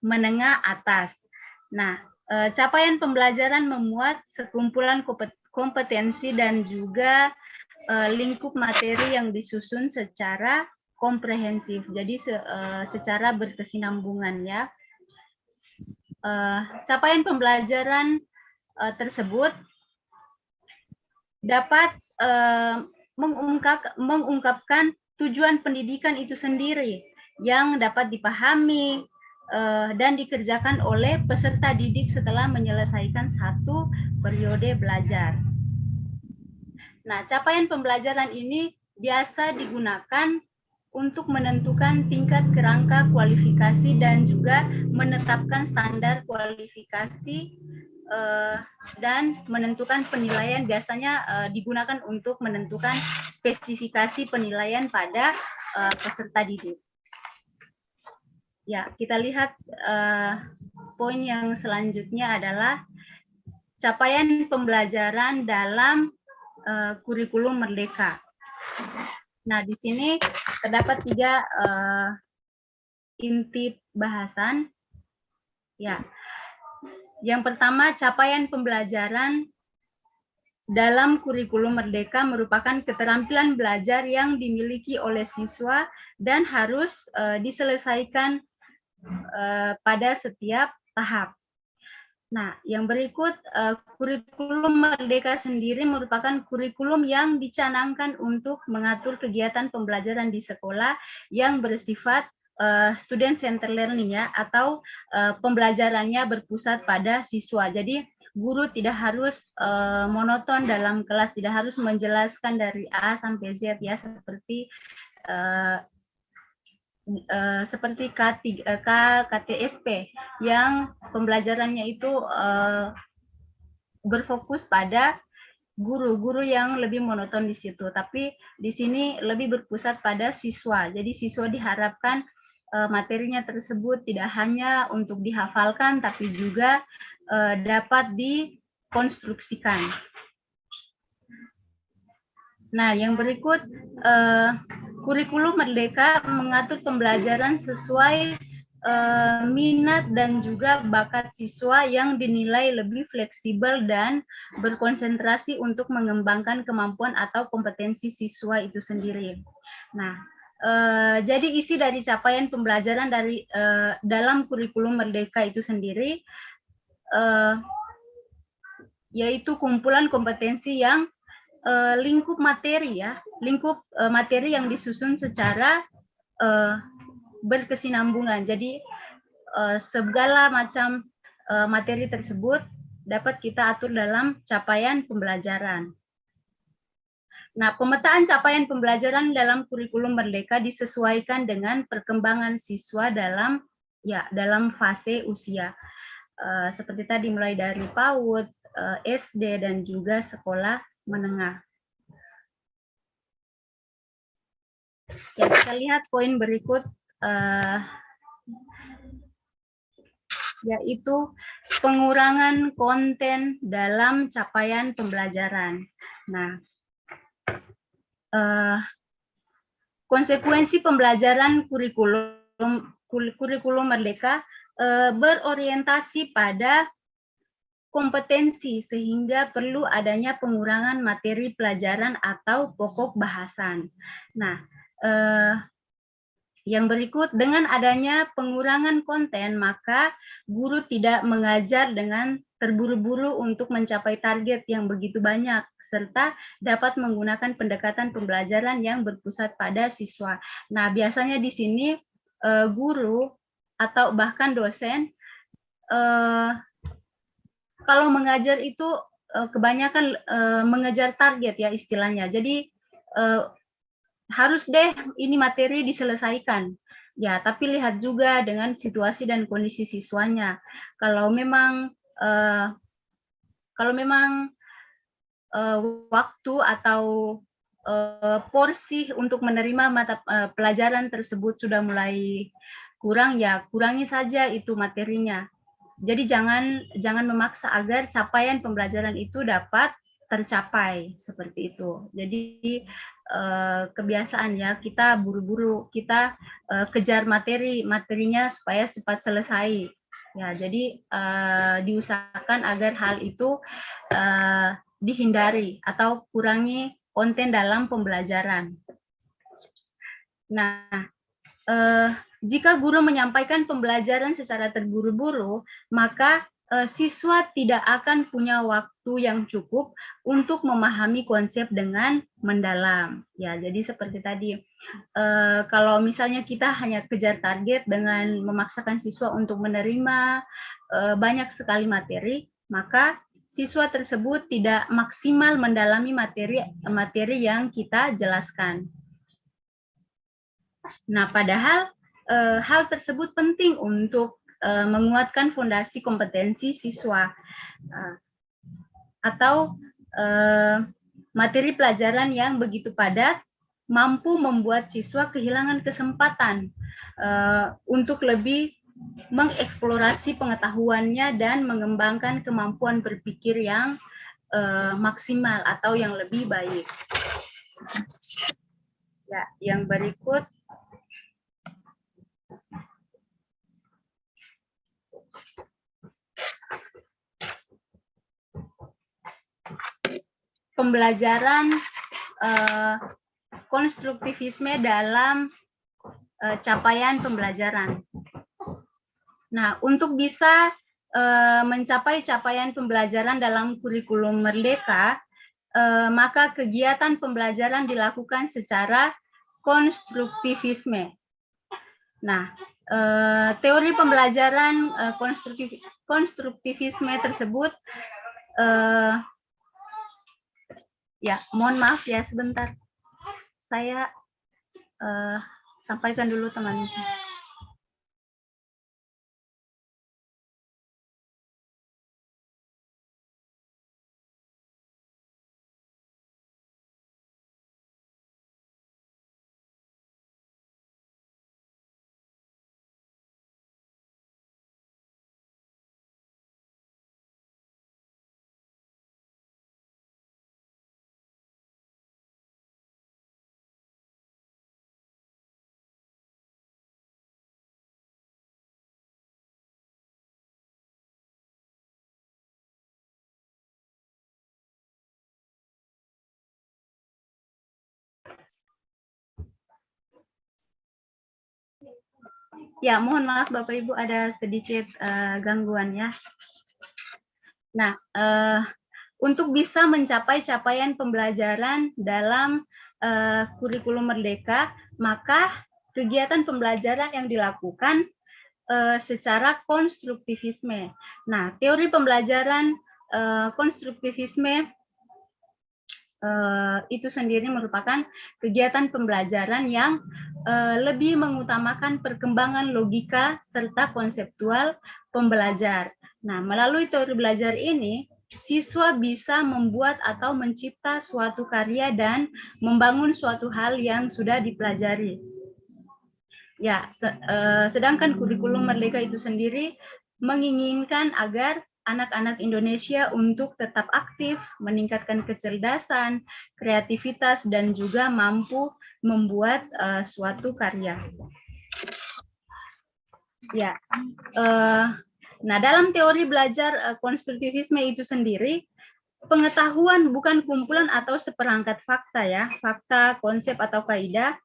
menengah atas. Nah, capaian pembelajaran memuat sekumpulan kompetensi dan juga lingkup materi yang disusun secara komprehensif, jadi secara berkesinambungan ya. Capaian pembelajaran tersebut dapat mengungkapkan tujuan pendidikan itu sendiri yang dapat dipahami dan dikerjakan oleh peserta didik setelah menyelesaikan satu periode belajar. Nah, capaian pembelajaran ini biasa digunakan untuk menentukan tingkat kerangka kualifikasi dan juga menetapkan standar kualifikasi dan menentukan penilaian. Biasanya digunakan untuk menentukan spesifikasi penilaian pada peserta didik. Ya, kita lihat poin yang selanjutnya adalah capaian pembelajaran dalam kurikulum Merdeka. Nah, di sini terdapat 3 inti bahasan. Ya, yang pertama, capaian pembelajaran dalam kurikulum Merdeka merupakan keterampilan belajar yang dimiliki oleh siswa dan harus diselesaikan pada setiap tahap. Nah, yang berikut, kurikulum Merdeka sendiri merupakan kurikulum yang dicanangkan untuk mengatur kegiatan pembelajaran di sekolah yang bersifat student center learning ya, atau pembelajarannya berpusat pada siswa. Jadi guru tidak harus monoton dalam kelas, tidak harus menjelaskan dari A sampai Z ya, seperti KTSP yang pembelajarannya itu berfokus pada guru yang lebih monoton di situ, tapi di sini lebih berpusat pada siswa. Jadi siswa diharapkan materinya tersebut tidak hanya untuk dihafalkan, tapi juga dapat dikonstruksikan. Nah, yang berikut, kurikulum Merdeka mengatur pembelajaran sesuai minat dan juga bakat siswa yang dinilai lebih fleksibel dan berkonsentrasi untuk mengembangkan kemampuan atau kompetensi siswa itu sendiri. Nah, jadi isi dari capaian pembelajaran dalam kurikulum Merdeka itu sendiri yaitu kumpulan kompetensi yang lingkup materi ya, lingkup materi yang disusun secara berkesinambungan. Jadi segala macam materi tersebut dapat kita atur dalam capaian pembelajaran. Nah, pemetaan capaian pembelajaran dalam kurikulum Merdeka disesuaikan dengan perkembangan siswa dalam fase usia. Seperti tadi mulai dari PAUD, SD dan juga sekolah menengah. Ya, kita lihat poin berikut, yaitu pengurangan konten dalam capaian pembelajaran. Nah, konsekuensi pembelajaran kurikulum Merdeka berorientasi pada kompetensi, sehingga perlu adanya pengurangan materi pelajaran atau pokok bahasan. Nah, yang berikut, dengan adanya pengurangan konten, maka guru tidak mengajar dengan terburu-buru untuk mencapai target yang begitu banyak, serta dapat menggunakan pendekatan pembelajaran yang berpusat pada siswa. Nah, biasanya di sini guru atau bahkan dosen kalau mengajar itu kebanyakan mengejar target ya istilahnya. Jadi harus deh ini materi diselesaikan. Ya, tapi lihat juga dengan situasi dan kondisi siswanya. Kalau memang waktu atau porsi untuk menerima mata pelajaran tersebut sudah mulai kurang, ya kurangi saja itu materinya. Jadi jangan memaksa agar capaian pembelajaran itu dapat tercapai seperti itu. Jadi kebiasaan ya, kita buru-buru, kita kejar materinya supaya cepat selesai. Ya, jadi diusahakan agar hal itu dihindari atau kurangi konten dalam pembelajaran. Nah, jika guru menyampaikan pembelajaran secara terburu-buru, maka siswa tidak akan punya waktu yang cukup untuk memahami konsep dengan mendalam. Ya, jadi seperti tadi, kalau misalnya kita hanya kejar target dengan memaksakan siswa untuk menerima banyak sekali materi, maka siswa tersebut tidak maksimal mendalami materi yang kita jelaskan. Nah, padahal hal tersebut penting untuk menguatkan fondasi kompetensi siswa atau materi pelajaran yang begitu padat mampu membuat siswa kehilangan kesempatan untuk lebih mengeksplorasi pengetahuannya dan mengembangkan kemampuan berpikir yang maksimal atau yang lebih baik. Ya, yang berikut pembelajaran konstruktivisme dalam capaian pembelajaran. Nah, untuk bisa mencapai capaian pembelajaran dalam kurikulum merdeka, maka kegiatan pembelajaran dilakukan secara konstruktivisme. Nah, teori pembelajaran konstruktivisme tersebut, ya, mohon maaf ya sebentar. Saya sampaikan dulu teman-teman. Ya, mohon maaf Bapak Ibu ada sedikit gangguan ya. Nah, untuk bisa mencapai capaian pembelajaran dalam kurikulum merdeka, maka kegiatan pembelajaran yang dilakukan secara konstruktivisme. Nah, teori pembelajaran konstruktivisme itu sendiri merupakan kegiatan pembelajaran yang lebih mengutamakan perkembangan logika serta konseptual pembelajar. Nah, melalui teori belajar ini, siswa bisa membuat atau mencipta suatu karya dan membangun suatu hal yang sudah dipelajari. Ya, sedangkan kurikulum merdeka itu sendiri menginginkan agar anak-anak Indonesia untuk tetap aktif, meningkatkan kecerdasan, kreativitas, dan juga mampu membuat suatu karya. Ya, nah dalam teori belajar konstruktivisme itu sendiri, pengetahuan bukan kumpulan atau seperangkat fakta ya, fakta, konsep atau kaidah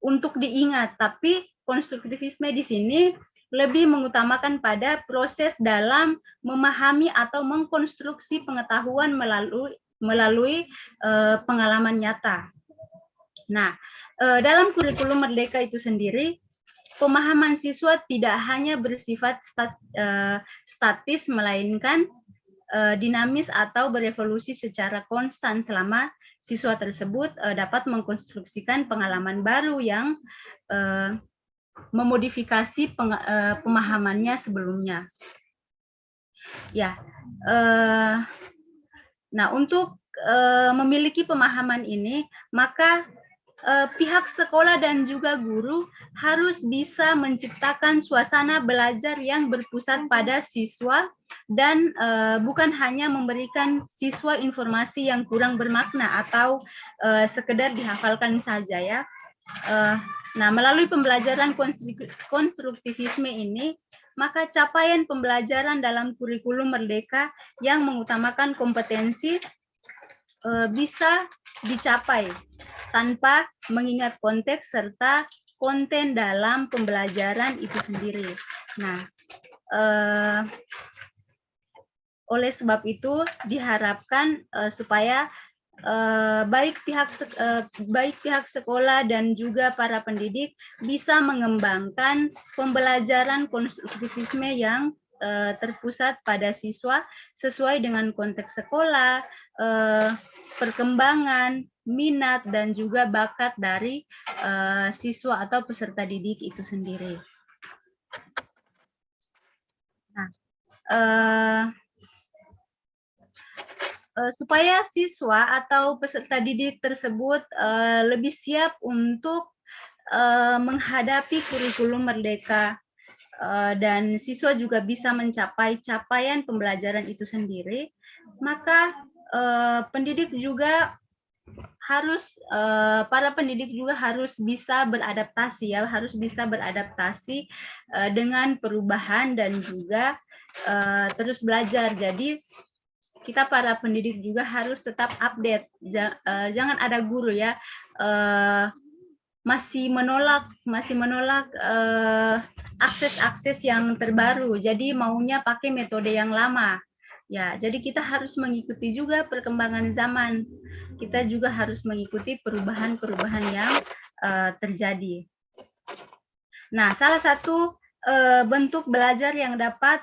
untuk diingat, tapi konstruktivisme di sini lebih mengutamakan pada proses dalam memahami atau mengkonstruksi pengetahuan melalui pengalaman nyata. Nah, dalam kurikulum merdeka itu sendiri, pemahaman siswa tidak hanya bersifat statis, melainkan dinamis atau berevolusi secara konstan selama siswa tersebut dapat mengkonstruksikan pengalaman baru yang memodifikasi pemahamannya sebelumnya. Ya, nah untuk memiliki pemahaman ini, maka pihak sekolah dan juga guru harus bisa menciptakan suasana belajar yang berpusat pada siswa dan bukan hanya memberikan siswa informasi yang kurang bermakna atau sekedar dihafalkan saja ya. Nah, melalui pembelajaran konstruktivisme ini, maka capaian pembelajaran dalam kurikulum merdeka yang mengutamakan kompetensi bisa dicapai tanpa mengingat konteks serta konten dalam pembelajaran itu sendiri. Nah, oleh sebab itu diharapkan supaya baik pihak sekolah dan juga para pendidik bisa mengembangkan pembelajaran konstruktivisme yang terpusat pada siswa sesuai dengan konteks sekolah, perkembangan, minat, dan juga bakat dari siswa atau peserta didik itu sendiri. Nah, supaya siswa atau peserta didik tersebut lebih siap untuk menghadapi kurikulum merdeka dan siswa juga bisa mencapai capaian pembelajaran itu sendiri, maka pendidik juga harus para pendidik juga harus bisa beradaptasi ya, harus bisa beradaptasi dengan perubahan dan juga terus belajar. Jadi kita para pendidik juga harus tetap update. Jangan ada guru ya masih menolak akses-akses yang terbaru. Jadi maunya pakai metode yang lama. Ya, jadi kita harus mengikuti juga perkembangan zaman. Kita juga harus mengikuti perubahan-perubahan yang terjadi. Nah, salah satu bentuk belajar yang dapat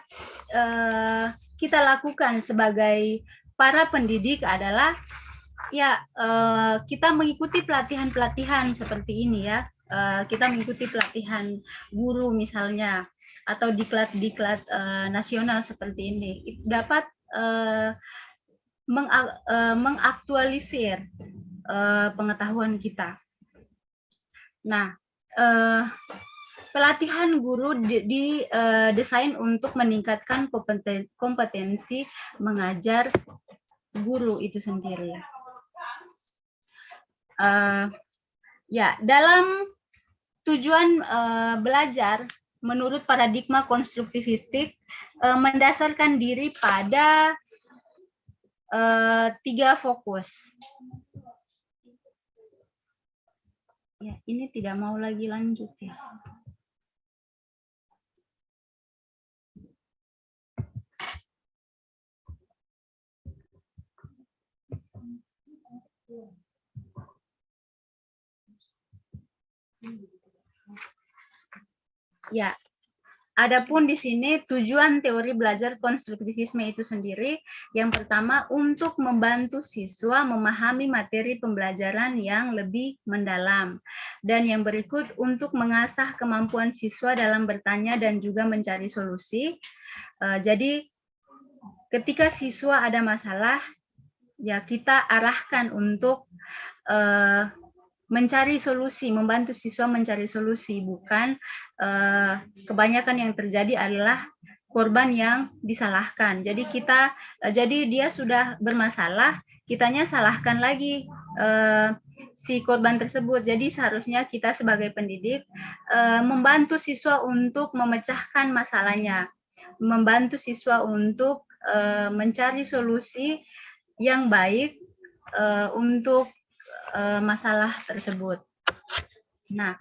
kita lakukan sebagai para pendidik adalah ya kita mengikuti pelatihan-pelatihan seperti ini ya. Kita mengikuti pelatihan guru misalnya atau diklat nasional seperti ini. Itu dapat mengaktualisir pengetahuan kita. Nah, pelatihan guru didesain untuk meningkatkan kompetensi mengajar guru itu sendiri. Ya, dalam tujuan belajar menurut paradigma konstruktivistik mendasarkan diri pada 3 fokus. Ya, ini tidak mau lagi lanjut ya. Ya, adapun di sini tujuan teori belajar konstruktivisme itu sendiri, yang pertama untuk membantu siswa memahami materi pembelajaran yang lebih mendalam, dan yang berikut untuk mengasah kemampuan siswa dalam bertanya dan juga mencari solusi. Jadi ketika siswa ada masalah, ya kita arahkan untuk mencari solusi, membantu siswa mencari solusi, bukan kebanyakan yang terjadi adalah korban yang disalahkan. Jadi dia sudah bermasalah, kitanya salahkan lagi si korban tersebut. Jadi seharusnya kita sebagai pendidik membantu siswa untuk memecahkan masalahnya, membantu siswa untuk mencari solusi yang baik untuk masalah tersebut. Nah,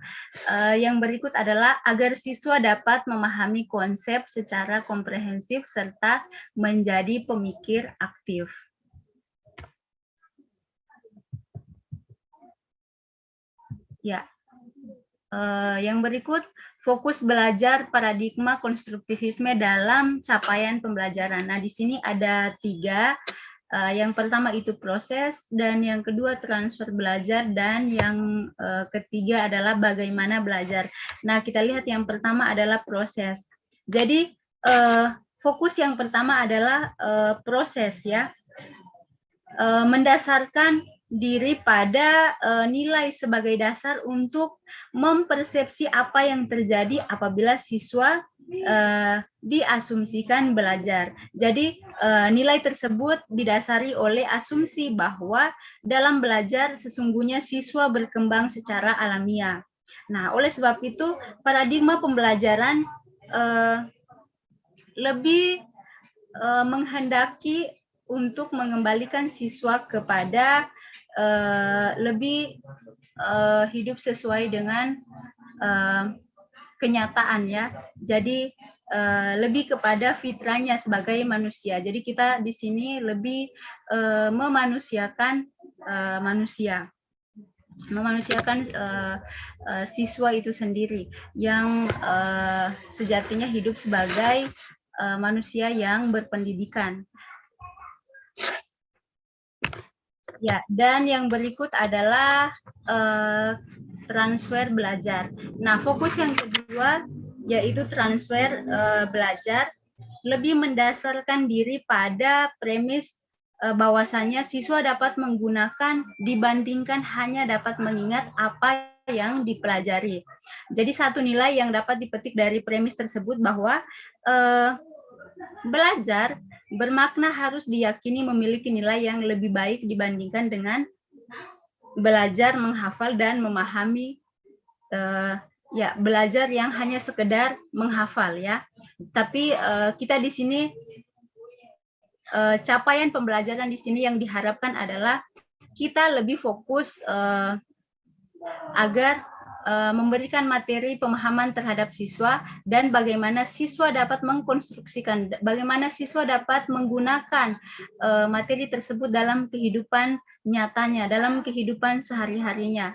yang berikut adalah agar siswa dapat memahami konsep secara komprehensif serta menjadi pemikir aktif. Ya, yang berikut fokus belajar paradigma konstruktivisme dalam capaian pembelajaran. Nah, di sini ada 3. Yang pertama itu proses, dan yang kedua transfer belajar, dan yang ketiga adalah bagaimana belajar. Nah, kita lihat yang pertama adalah proses. Jadi fokus yang pertama adalah proses ya, mendasarkan diri pada nilai sebagai dasar untuk mempersepsi apa yang terjadi apabila siswa diasumsikan belajar. Jadi nilai tersebut didasari oleh asumsi bahwa dalam belajar sesungguhnya siswa berkembang secara alamiah. Nah, oleh sebab itu paradigma pembelajaran lebih menghendaki untuk mengembalikan siswa kepada lebih hidup sesuai dengan kenyataan ya. Jadi lebih kepada fitrahnya sebagai manusia. Jadi kita di sini lebih memanusiakan manusia, memanusiakan siswa itu sendiri yang sejatinya hidup sebagai manusia yang berpendidikan. Ya, dan yang berikut adalah transfer belajar. Nah, fokus yang kedua yaitu transfer belajar lebih mendasarkan diri pada premis bahwasanya siswa dapat menggunakan dibandingkan hanya dapat mengingat apa yang dipelajari. Jadi satu nilai yang dapat dipetik dari premis tersebut bahwa belajar bermakna harus diyakini memiliki nilai yang lebih baik dibandingkan dengan belajar menghafal dan memahami, ya belajar yang hanya sekedar menghafal ya. Tapi kita di sini capaian pembelajaran di sini yang diharapkan adalah kita lebih fokus agar memberikan materi pemahaman terhadap siswa dan bagaimana siswa dapat mengkonstruksikan, bagaimana siswa dapat menggunakan materi tersebut dalam kehidupan nyatanya, dalam kehidupan sehari-harinya.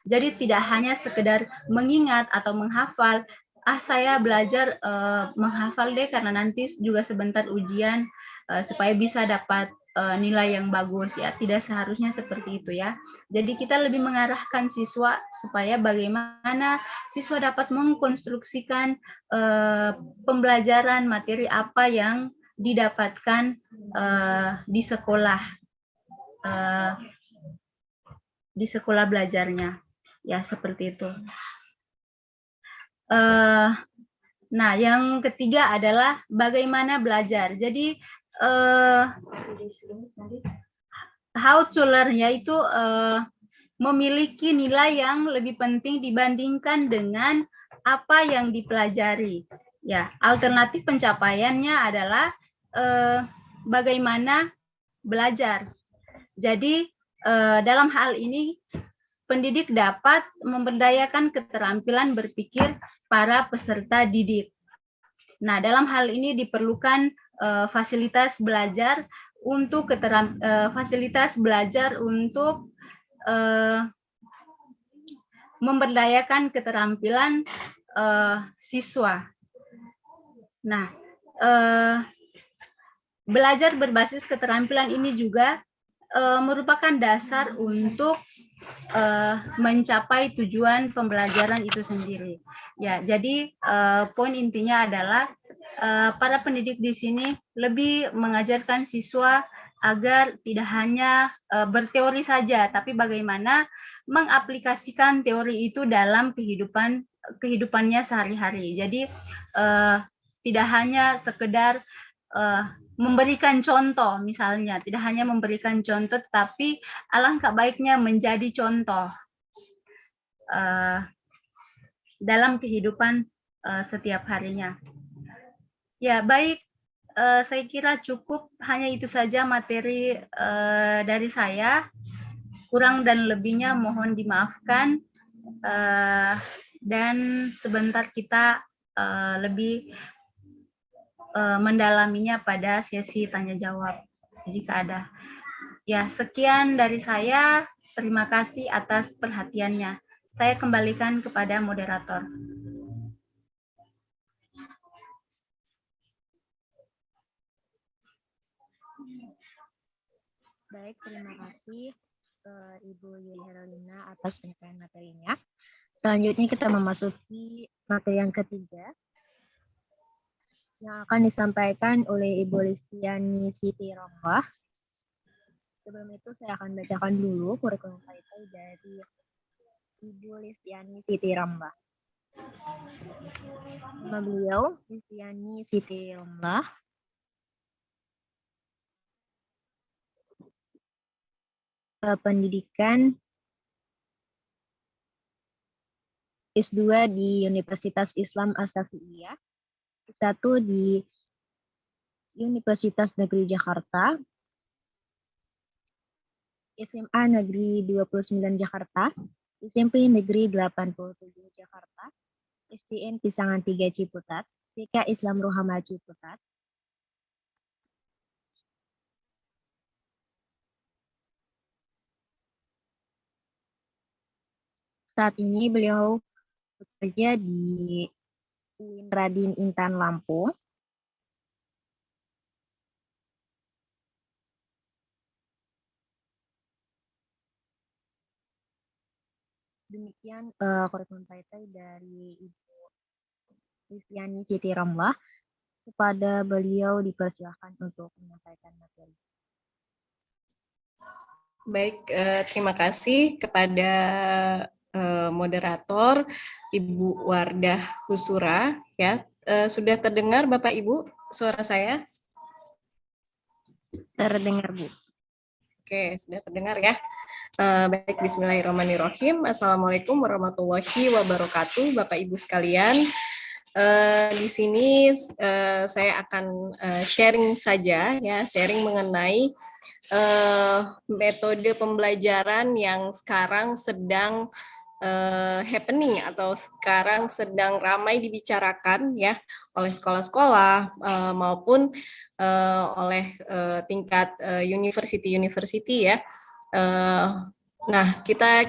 Jadi tidak hanya sekedar mengingat atau menghafal, saya belajar menghafal deh karena nanti juga sebentar ujian supaya bisa dapat nilai yang bagus ya, tidak seharusnya seperti itu ya. Jadi kita lebih mengarahkan siswa supaya bagaimana siswa dapat mengkonstruksikan pembelajaran materi apa yang didapatkan di sekolah belajarnya ya, seperti itu. Nah, yang ketiga adalah bagaimana belajar. Jadi how to learn yaitu memiliki nilai yang lebih penting dibandingkan dengan apa yang dipelajari. Ya, alternatif pencapaiannya adalah bagaimana belajar. Jadi dalam hal ini pendidik dapat memberdayakan keterampilan berpikir para peserta didik. Nah, dalam hal ini diperlukan fasilitas belajar untuk memberdayakan keterampilan siswa. Nah, belajar berbasis keterampilan ini juga merupakan dasar untuk mencapai tujuan pembelajaran itu sendiri. Ya, jadi poin intinya adalah para pendidik di sini lebih mengajarkan siswa agar tidak hanya berteori saja, tapi bagaimana mengaplikasikan teori itu dalam kehidupannya sehari-hari. Jadi tidak hanya sekedar memberikan contoh, misalnya tidak hanya memberikan contoh, tetapi alangkah baiknya menjadi contoh dalam kehidupan setiap harinya. Ya, baik, saya kira cukup hanya itu saja materi dari saya. Kurang dan lebihnya mohon dimaafkan, dan sebentar kita lebih mendalaminya pada sesi tanya jawab jika ada. Ya, sekian dari saya. Terima kasih atas perhatiannya. Saya kembalikan kepada moderator. Baik, terima kasih Ibu Yuli Herolina atas penyampaian materinya. Selanjutnya kita memasuki materi yang ketiga yang akan disampaikan oleh Ibu Listiani Siti Rombah. Sebelum itu saya akan bacakan dulu kurikulum vitae dari Ibu Listiani Siti Rombah. Nama beliau Listiani Siti Rombah. Pendidikan S2 di Universitas Islam As-Syafi'iyah, S1 di Universitas Negeri Jakarta, SMA Negeri 29 Jakarta, SMP Negeri 87 Jakarta, SDN Pisangan 3 Ciputat, TK Islam Rohama Ciputat. Saat ini beliau bekerja di UIN Radin Intan Lampung. Demikian kurikulum partai dari Ibu Listiani Siti Ramlah. Kepada beliau dipersilahkan untuk menyampaikan materi. Baik, terima kasih kepada moderator Ibu Wardah Husura. Ya, sudah terdengar Bapak Ibu suara saya? Terdengar, Bu. Oke, sudah terdengar ya. Baik, bismillahirrahmanirrahim. Assalamualaikum warahmatullahi wabarakatuh, Bapak Ibu sekalian. Di sini saya akan sharing saja ya, sharing mengenai metode pembelajaran yang sekarang sedang happening atau sekarang sedang ramai dibicarakan ya oleh sekolah-sekolah maupun oleh tingkat university ya. Nah, kita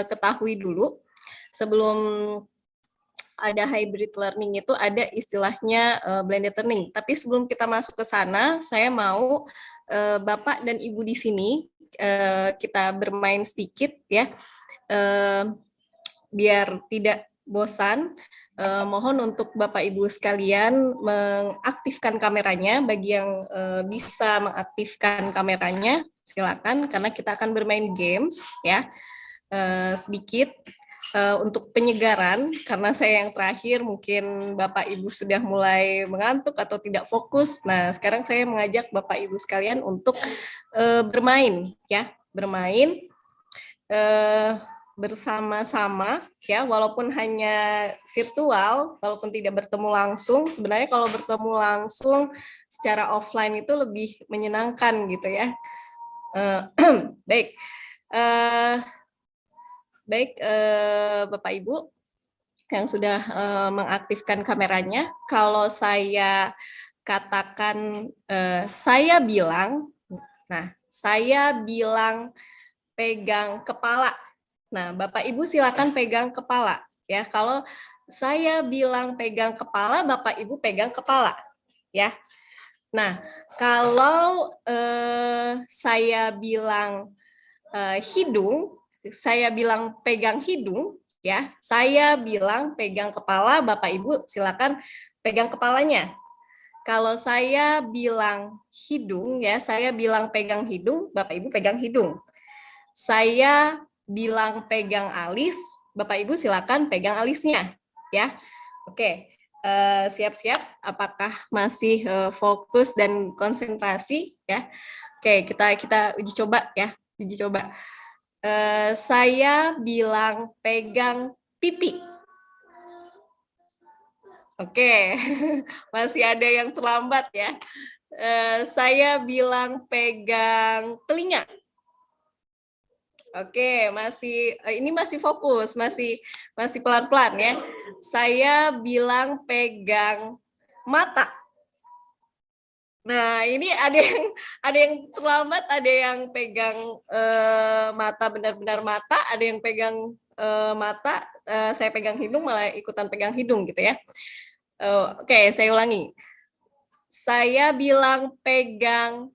ketahui dulu sebelum ada hybrid learning itu ada istilahnya blended learning. Tapi sebelum kita masuk ke sana, saya mau Bapak dan Ibu di sini kita bermain sedikit ya, biar tidak bosan. Mohon untuk Bapak Ibu sekalian mengaktifkan kameranya. Bagi yang bisa mengaktifkan kameranya, silakan karena kita akan bermain games ya sedikit. Untuk penyegaran, karena saya yang terakhir, mungkin Bapak Ibu sudah mulai mengantuk atau tidak fokus. Nah, sekarang saya mengajak Bapak Ibu sekalian untuk bermain, ya, bermain bersama-sama, ya, walaupun hanya virtual, walaupun tidak bertemu langsung. Sebenarnya kalau bertemu langsung secara offline itu lebih menyenangkan, gitu ya. Baik. Baik, Bapak Ibu yang sudah mengaktifkan kameranya, kalau saya katakan saya bilang, nah saya bilang pegang kepala. Nah, Bapak Ibu silakan pegang kepala ya. Kalau saya bilang pegang kepala, Bapak Ibu pegang kepala ya. Nah, kalau saya bilang hidung, saya bilang pegang hidung, ya. Saya bilang pegang kepala, Bapak Ibu silakan pegang kepalanya. Kalau saya bilang hidung, ya, saya bilang pegang hidung, Bapak Ibu pegang hidung. Saya bilang pegang alis, Bapak Ibu silakan pegang alisnya, ya. Oke, siap-siap. Apakah masih fokus dan konsentrasi, ya? Oke, kita uji coba, ya, uji coba. Saya bilang pegang pipi. Oke, masih ada yang terlambat ya. Saya bilang pegang telinga. Oke, ini masih fokus, masih pelan-pelan ya. Saya bilang pegang mata. Nah, ini ada yang terlambat, ada yang pegang mata, benar-benar mata, ada yang pegang mata, saya pegang hidung malah ikutan pegang hidung gitu ya. Oke, saya ulangi. Saya bilang pegang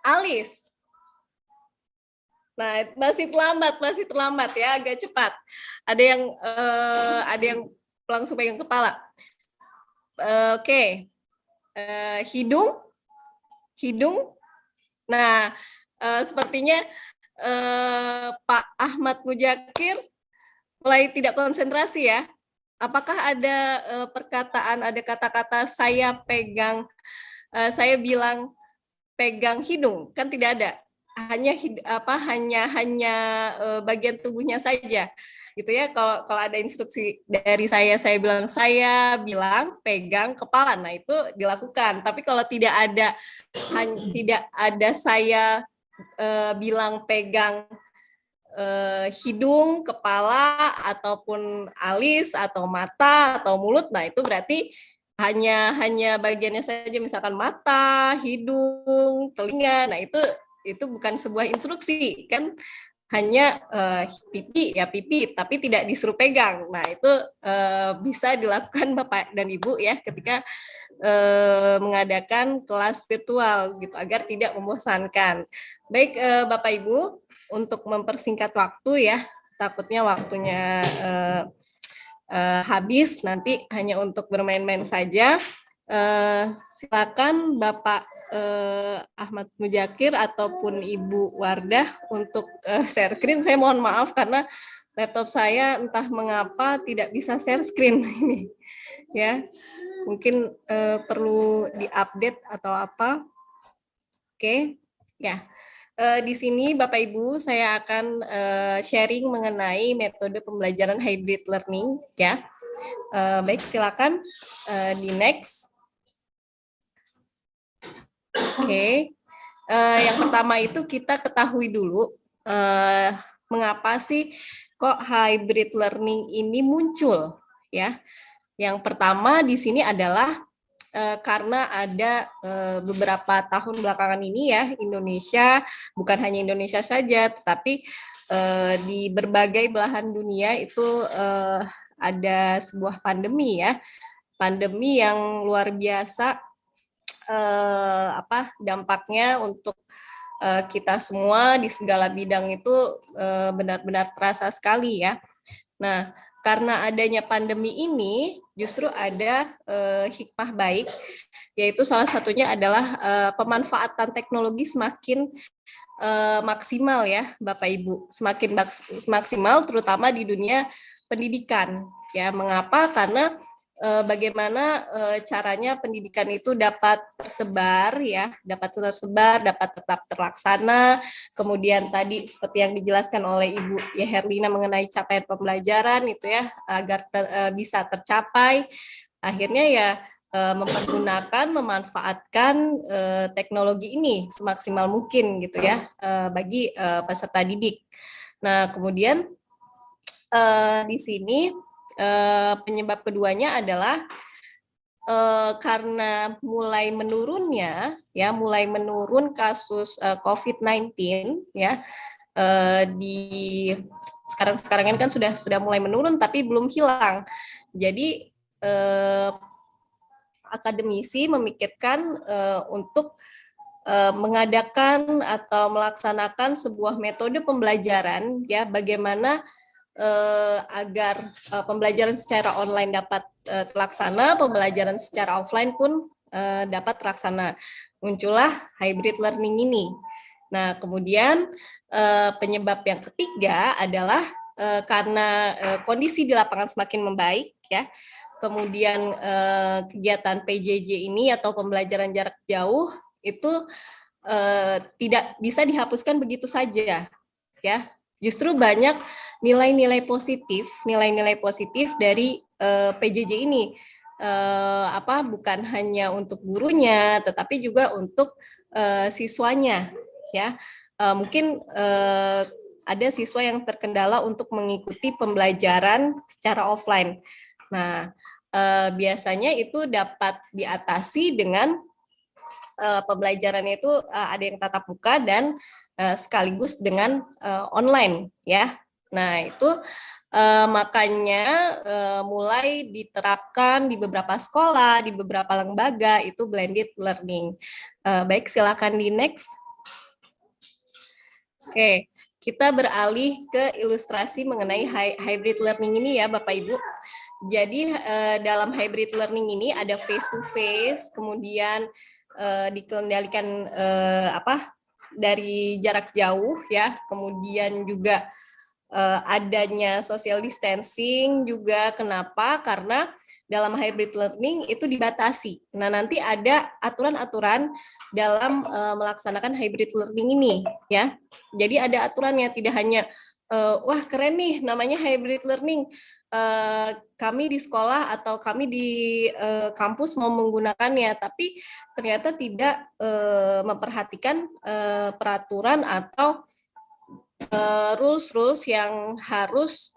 alis. Nah, masih terlambat ya, agak cepat. Ada yang langsung pegang kepala. Oke. Hidung. Nah, sepertinya Pak Ahmad Mujakir mulai tidak konsentrasi ya. Apakah ada perkataan, ada kata-kata saya bilang pegang hidung? Kan tidak ada. Hanya bagian tubuhnya saja. Gitu ya, kalau ada instruksi dari saya bilang pegang kepala, nah itu dilakukan. Tapi kalau tidak ada saya bilang pegang hidung, kepala, ataupun alis, atau mata, atau mulut, nah itu berarti hanya bagiannya saja, misalkan mata, hidung, telinga, nah itu bukan sebuah instruksi, kan hanya pipi ya pipi, tapi tidak disuruh pegang. Nah itu bisa dilakukan Bapak dan Ibu ya ketika mengadakan kelas virtual gitu agar tidak membosankan. Baik Bapak Ibu, untuk mempersingkat waktu ya, takutnya waktunya habis nanti hanya untuk bermain-main saja. Silakan Bapak Ahmad Mujakir ataupun Ibu Wardah untuk share screen. Saya mohon maaf karena laptop saya entah mengapa tidak bisa share screen ini, ya. Mungkin perlu diupdate atau apa. Oke, ya. Di sini Bapak Ibu saya akan sharing mengenai metode pembelajaran hybrid learning, ya. Baik, silakan di next. Oke, yang pertama itu kita ketahui dulu mengapa sih kok hybrid learning ini muncul, ya. Yang pertama di sini adalah karena ada beberapa tahun belakangan ini ya, Indonesia, bukan hanya Indonesia saja, tetapi di berbagai belahan dunia itu ada sebuah pandemi ya, pandemi yang luar biasa dampaknya untuk kita semua di segala bidang itu benar-benar terasa sekali ya. Nah, karena adanya pandemi ini justru ada hikmah baik, yaitu salah satunya adalah pemanfaatan teknologi semakin maksimal ya Bapak Ibu, semakin maksimal terutama di dunia pendidikan ya. Mengapa? Karena bagaimana caranya pendidikan itu dapat tersebar ya, dapat tetap terlaksana. Kemudian tadi seperti yang dijelaskan oleh Ibu Herlina mengenai capaian pembelajaran itu ya, agar bisa tercapai. Akhirnya ya memanfaatkan teknologi ini semaksimal mungkin gitu ya bagi peserta didik. Nah, kemudian di sini penyebab keduanya adalah karena mulai menurun kasus COVID-19 ya, di sekarang ini kan sudah mulai menurun tapi belum hilang. Jadi akademisi memikirkan untuk mengadakan atau melaksanakan sebuah metode pembelajaran ya, bagaimana agar pembelajaran secara online dapat terlaksana, pembelajaran secara offline pun dapat terlaksana. Muncullah hybrid learning ini. Nah, kemudian penyebab yang ketiga adalah karena kondisi di lapangan semakin membaik ya. Kemudian kegiatan PJJ ini atau pembelajaran jarak jauh itu tidak bisa dihapuskan begitu saja ya. Justru banyak nilai-nilai positif dari PJJ ini, bukan hanya untuk gurunya, tetapi juga untuk siswanya, ya. Mungkin ada siswa yang terkendala untuk mengikuti pembelajaran secara offline. Nah, biasanya itu dapat diatasi dengan pembelajarannya itu ada yang tatap muka dan sekaligus dengan online ya. Nah itu makanya mulai diterapkan di beberapa sekolah, di beberapa lembaga itu blended learning. Baik, silakan di next. Oke, kita beralih ke ilustrasi mengenai hybrid learning ini ya Bapak Ibu. Jadi dalam hybrid learning ini ada face to face, kemudian dikendalikan dari jarak jauh ya, kemudian juga adanya social distancing juga. Kenapa? Karena dalam hybrid learning itu dibatasi. Nah, nanti ada aturan-aturan dalam melaksanakan hybrid learning ini ya. Jadi ada aturannya, tidak hanya wah keren nih namanya hybrid learning. Kami di sekolah atau kami di kampus mau menggunakannya, tapi ternyata tidak memperhatikan peraturan atau rules yang harus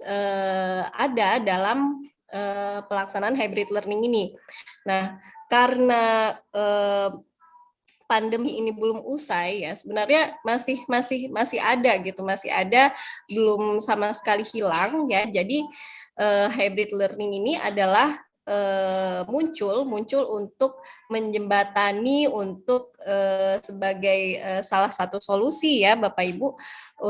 ada dalam pelaksanaan hybrid learning ini. Nah, karena pandemi ini belum usai ya, sebenarnya masih ada gitu, masih ada, belum sama sekali hilang ya. Jadi hybrid learning ini adalah muncul untuk menjembatani, untuk sebagai salah satu solusi ya Bapak Ibu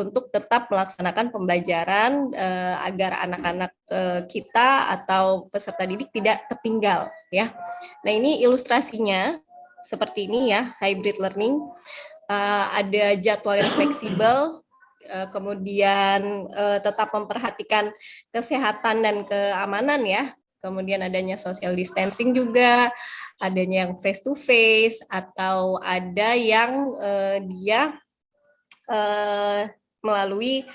untuk tetap melaksanakan pembelajaran agar anak-anak kita atau peserta didik tidak tertinggal ya. Nah, ini ilustrasinya seperti ini ya, hybrid learning. Ada jadwal yang fleksibel, kemudian tetap memperhatikan kesehatan dan keamanan ya. Kemudian adanya social distancing juga, adanya yang face to face, atau ada yang dia melalui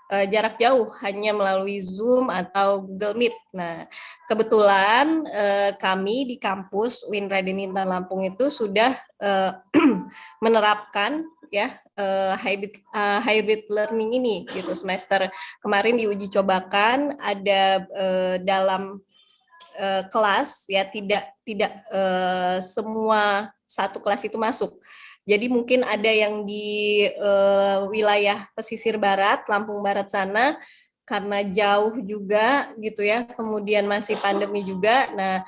jarak jauh, hanya melalui Zoom atau Google Meet. Nah, kebetulan kami di kampus UIN Raden Intan Lampung itu sudah menerapkan ya hybrid learning ini gitu. Semester kemarin diuji cobakan, ada dalam kelas ya, tidak semua satu kelas itu masuk. Jadi mungkin ada yang di wilayah pesisir barat, Lampung Barat sana, karena jauh juga gitu ya, kemudian masih pandemi juga. Nah,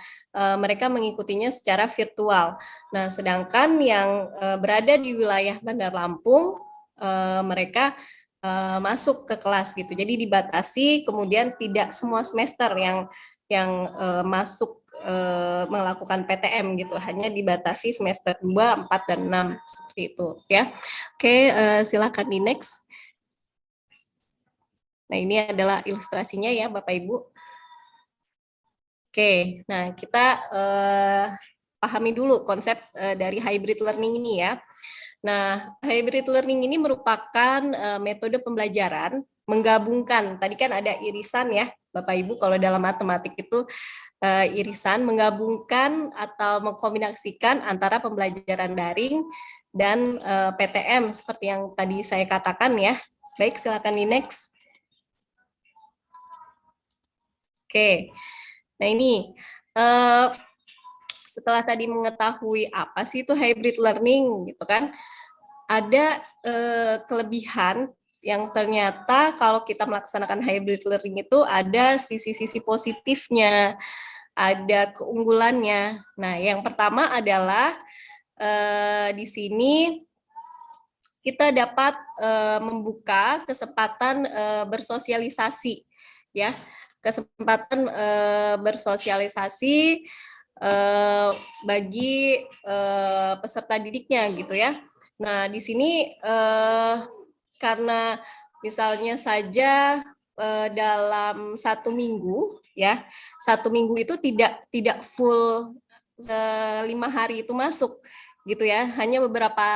mereka mengikutinya secara virtual. Nah, sedangkan yang berada di wilayah Bandar Lampung, mereka masuk ke kelas gitu. Jadi dibatasi, kemudian tidak semua semester yang masuk melakukan PTM gitu, hanya dibatasi semester 2, 4, dan 6 seperti itu ya. Oke, silakan di next. Nah, ini adalah ilustrasinya ya Bapak Ibu. Oke, nah kita pahami dulu konsep dari hybrid learning ini ya. Nah, hybrid learning ini merupakan metode pembelajaran menggabungkan, tadi kan ada irisan ya Bapak Ibu, kalau dalam matematik itu irisan, menggabungkan atau mengkombinasikan antara pembelajaran daring dan PTM seperti yang tadi saya katakan ya. Baik, silakan di next. Oke, nah ini setelah tadi mengetahui apa sih itu hybrid learning gitu kan, ada kelebihan yang ternyata kalau kita melaksanakan hybrid learning itu ada sisi-sisi positifnya, ada keunggulannya. Nah, yang pertama adalah di sini kita dapat membuka kesempatan bersosialisasi, ya, kesempatan bersosialisasi bagi peserta didiknya, gitu ya. Nah, di sini karena misalnya saja dalam 1 minggu, ya, 1 minggu itu tidak full 5 hari itu masuk, gitu ya, hanya beberapa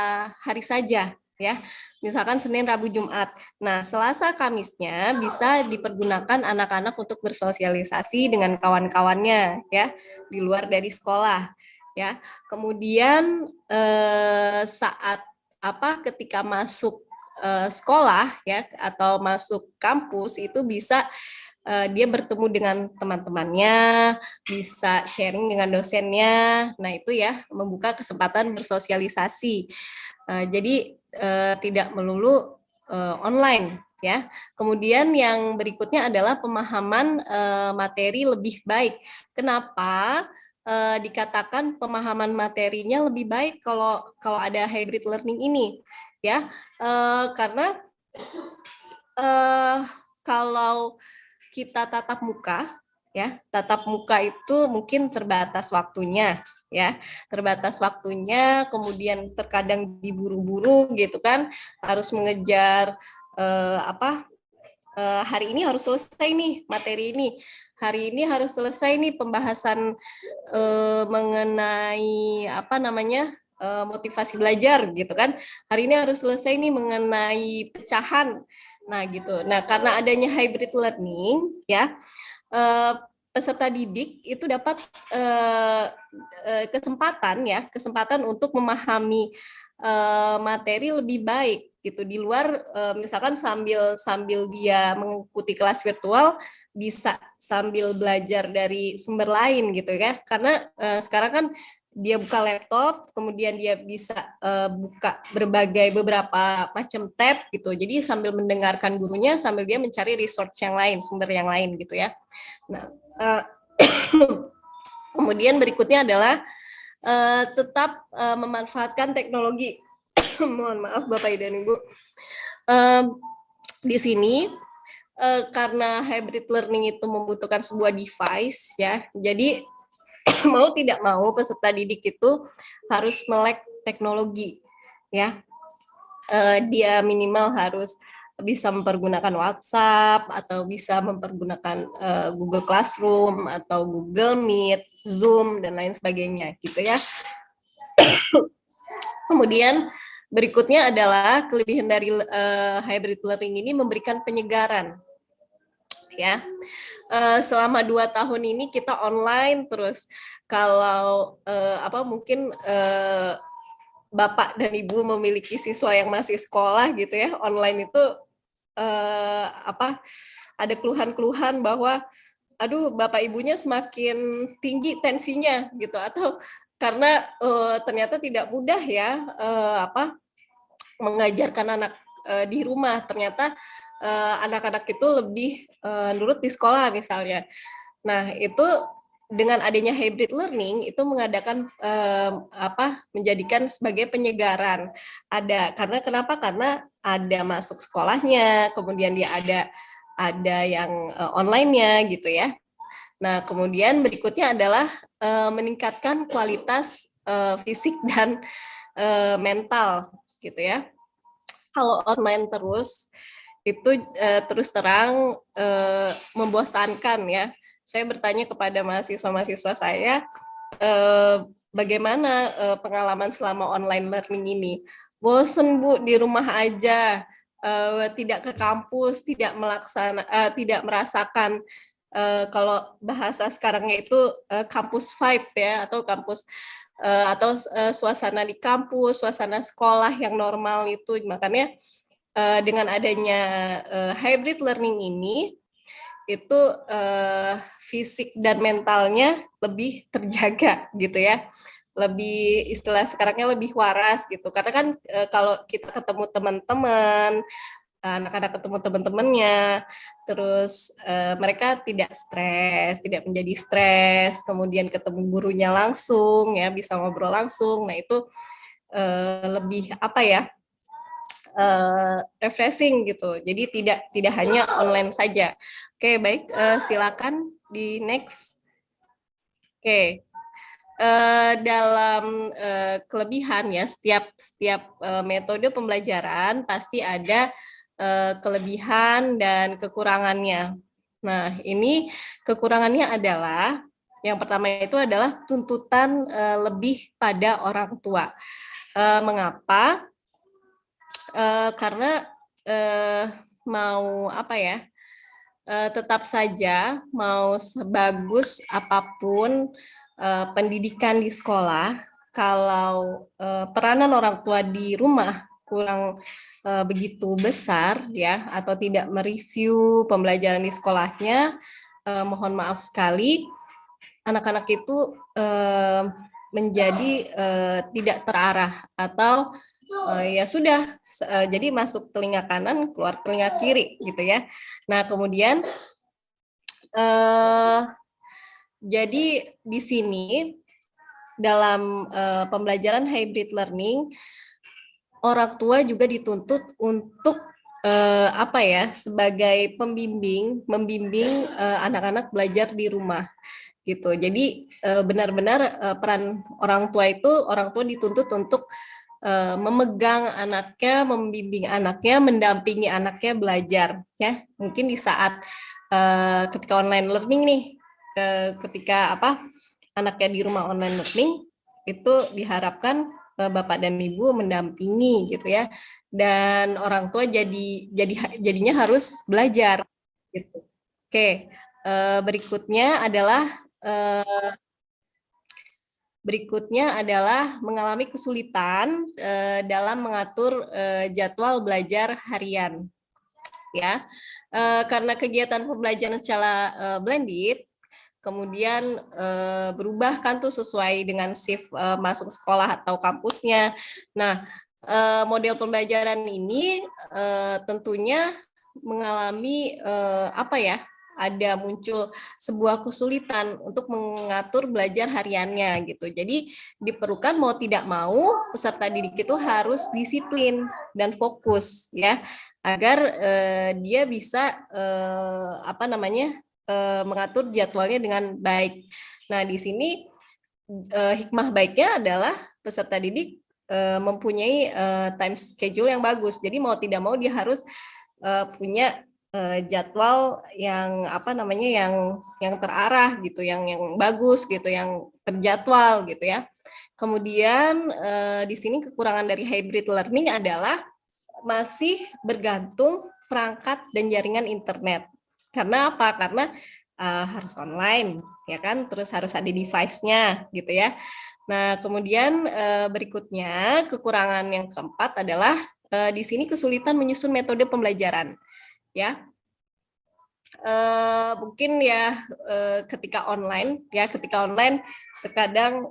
hari saja, ya, misalkan Senin, Rabu, Jumat. Nah, Selasa, Kamisnya bisa dipergunakan anak-anak untuk bersosialisasi dengan kawan-kawannya, ya, di luar dari sekolah, ya. Kemudian saat ketika masuk sekolah, ya, atau masuk kampus itu bisa dia bertemu dengan teman-temannya, bisa sharing dengan dosennya. Nah, itu ya, membuka kesempatan bersosialisasi. Jadi tidak melulu online, ya. Kemudian yang berikutnya adalah pemahaman materi lebih baik. Kenapa dikatakan pemahaman materinya lebih baik kalau ada hybrid learning ini, ya? Karena kalau kita tatap muka, ya, tatap muka itu mungkin terbatas waktunya, ya, terbatas waktunya, kemudian terkadang diburu-buru gitu kan, harus mengejar hari ini harus selesai nih materi ini, hari ini harus selesai nih pembahasan mengenai motivasi belajar gitu kan, hari ini harus selesai nih mengenai pecahan. Nah, gitu. Nah, karena adanya hybrid learning, ya, peserta didik itu dapat kesempatan untuk memahami materi lebih baik gitu di luar, misalkan sambil dia mengikuti kelas virtual bisa sambil belajar dari sumber lain gitu ya, karena sekarang kan dia buka laptop, kemudian dia bisa buka beberapa macam tab gitu. Jadi sambil mendengarkan gurunya, sambil dia mencari resource yang lain, sumber yang lain gitu ya. Nah, kemudian berikutnya adalah tetap memanfaatkan teknologi. Mohon maaf Bapak dan Ibu. Di sini karena hybrid learning itu membutuhkan sebuah device ya. Jadi mau tidak mau peserta didik itu harus melek teknologi ya. Dia minimal harus bisa mempergunakan WhatsApp atau bisa mempergunakan Google Classroom atau Google Meet, Zoom dan lain sebagainya gitu ya. Kemudian berikutnya adalah kelebihan dari hybrid learning ini memberikan penyegaran ya. Selama 2 tahun ini kita online terus. Kalau mungkin Bapak dan Ibu memiliki siswa yang masih sekolah gitu ya, online itu ada keluhan-keluhan bahwa aduh Bapak Ibunya semakin tinggi tensinya gitu, atau karena ternyata tidak mudah ya mengajarkan anak di rumah. Ternyata anak-anak itu lebih nurut di sekolah misalnya. Nah, itu dengan adanya hybrid learning itu mengadakan menjadikan sebagai penyegaran. Kenapa? Karena ada masuk sekolahnya, kemudian dia ada yang online-nya gitu ya. Nah, kemudian berikutnya adalah meningkatkan kualitas fisik dan mental gitu ya. Kalau online terus itu terus terang membosankan ya. Saya bertanya kepada mahasiswa-mahasiswa saya, bagaimana pengalaman selama online learning ini? Bosen Bu, di rumah aja, tidak ke kampus, tidak merasakan kalau bahasa sekarangnya itu kampus vibe ya, atau kampus suasana di kampus, suasana sekolah yang normal itu. Makanya dengan adanya hybrid learning ini, itu fisik dan mentalnya lebih terjaga gitu ya, lebih istilah sekarangnya lebih waras gitu, karena kan kalau kita ketemu teman-teman, anak-anak ketemu teman-temannya, terus mereka tidak menjadi stres, kemudian ketemu gurunya langsung ya, bisa ngobrol langsung. Nah itu lebih refreshing gitu. Jadi tidak hanya online saja. Oke, baik, silakan di next. Oke. Dalam kelebihan ya, setiap metode pembelajaran pasti ada kelebihan dan kekurangannya. Nah, ini kekurangannya adalah yang pertama itu adalah tuntutan lebih pada orang tua. Mengapa? Karena mau tetap saja mau sebagus apapun pendidikan di sekolah, kalau peranan orang tua di rumah kurang begitu besar ya, atau tidak mereview pembelajaran di sekolahnya, mohon maaf sekali anak-anak itu menjadi tidak terarah, atau ya sudah jadi masuk telinga kanan keluar telinga kiri gitu ya. Nah kemudian jadi di sini dalam pembelajaran hybrid learning, orang tua juga dituntut untuk sebagai membimbing anak-anak belajar di rumah gitu. Jadi benar-benar peran orang tua dituntut untuk memegang anaknya, membimbing anaknya, mendampingi anaknya belajar ya. Mungkin di saat ketika online learning nih, ketika anaknya di rumah online learning, itu diharapkan Bapak dan Ibu mendampingi gitu ya, dan orang tua jadinya harus belajar gitu. Oke, berikutnya adalah berikutnya adalah mengalami kesulitan dalam mengatur jadwal belajar harian. Ya, karena kegiatan pembelajaran secara blended, kemudian berubah kan tuh sesuai dengan shift masuk sekolah atau kampusnya. Nah, model pembelajaran ini tentunya mengalami ada muncul sebuah kesulitan untuk mengatur belajar hariannya gitu. Jadi diperlukan mau tidak mau peserta didik itu harus disiplin dan fokus ya, agar dia bisa mengatur jadwalnya dengan baik. Nah, di sini hikmah baiknya adalah peserta didik mempunyai time schedule yang bagus. Jadi mau tidak mau dia harus punya jadwal yang yang terarah gitu, yang bagus gitu, yang terjadwal gitu ya. Kemudian di sini kekurangan dari hybrid learning adalah masih bergantung perangkat dan jaringan internet. Karena apa? Karena harus online ya kan, terus harus ada device-nya gitu ya. Nah, kemudian berikutnya kekurangan yang keempat adalah di sini kesulitan menyusun metode pembelajaran. Ya, mungkin ya ketika online terkadang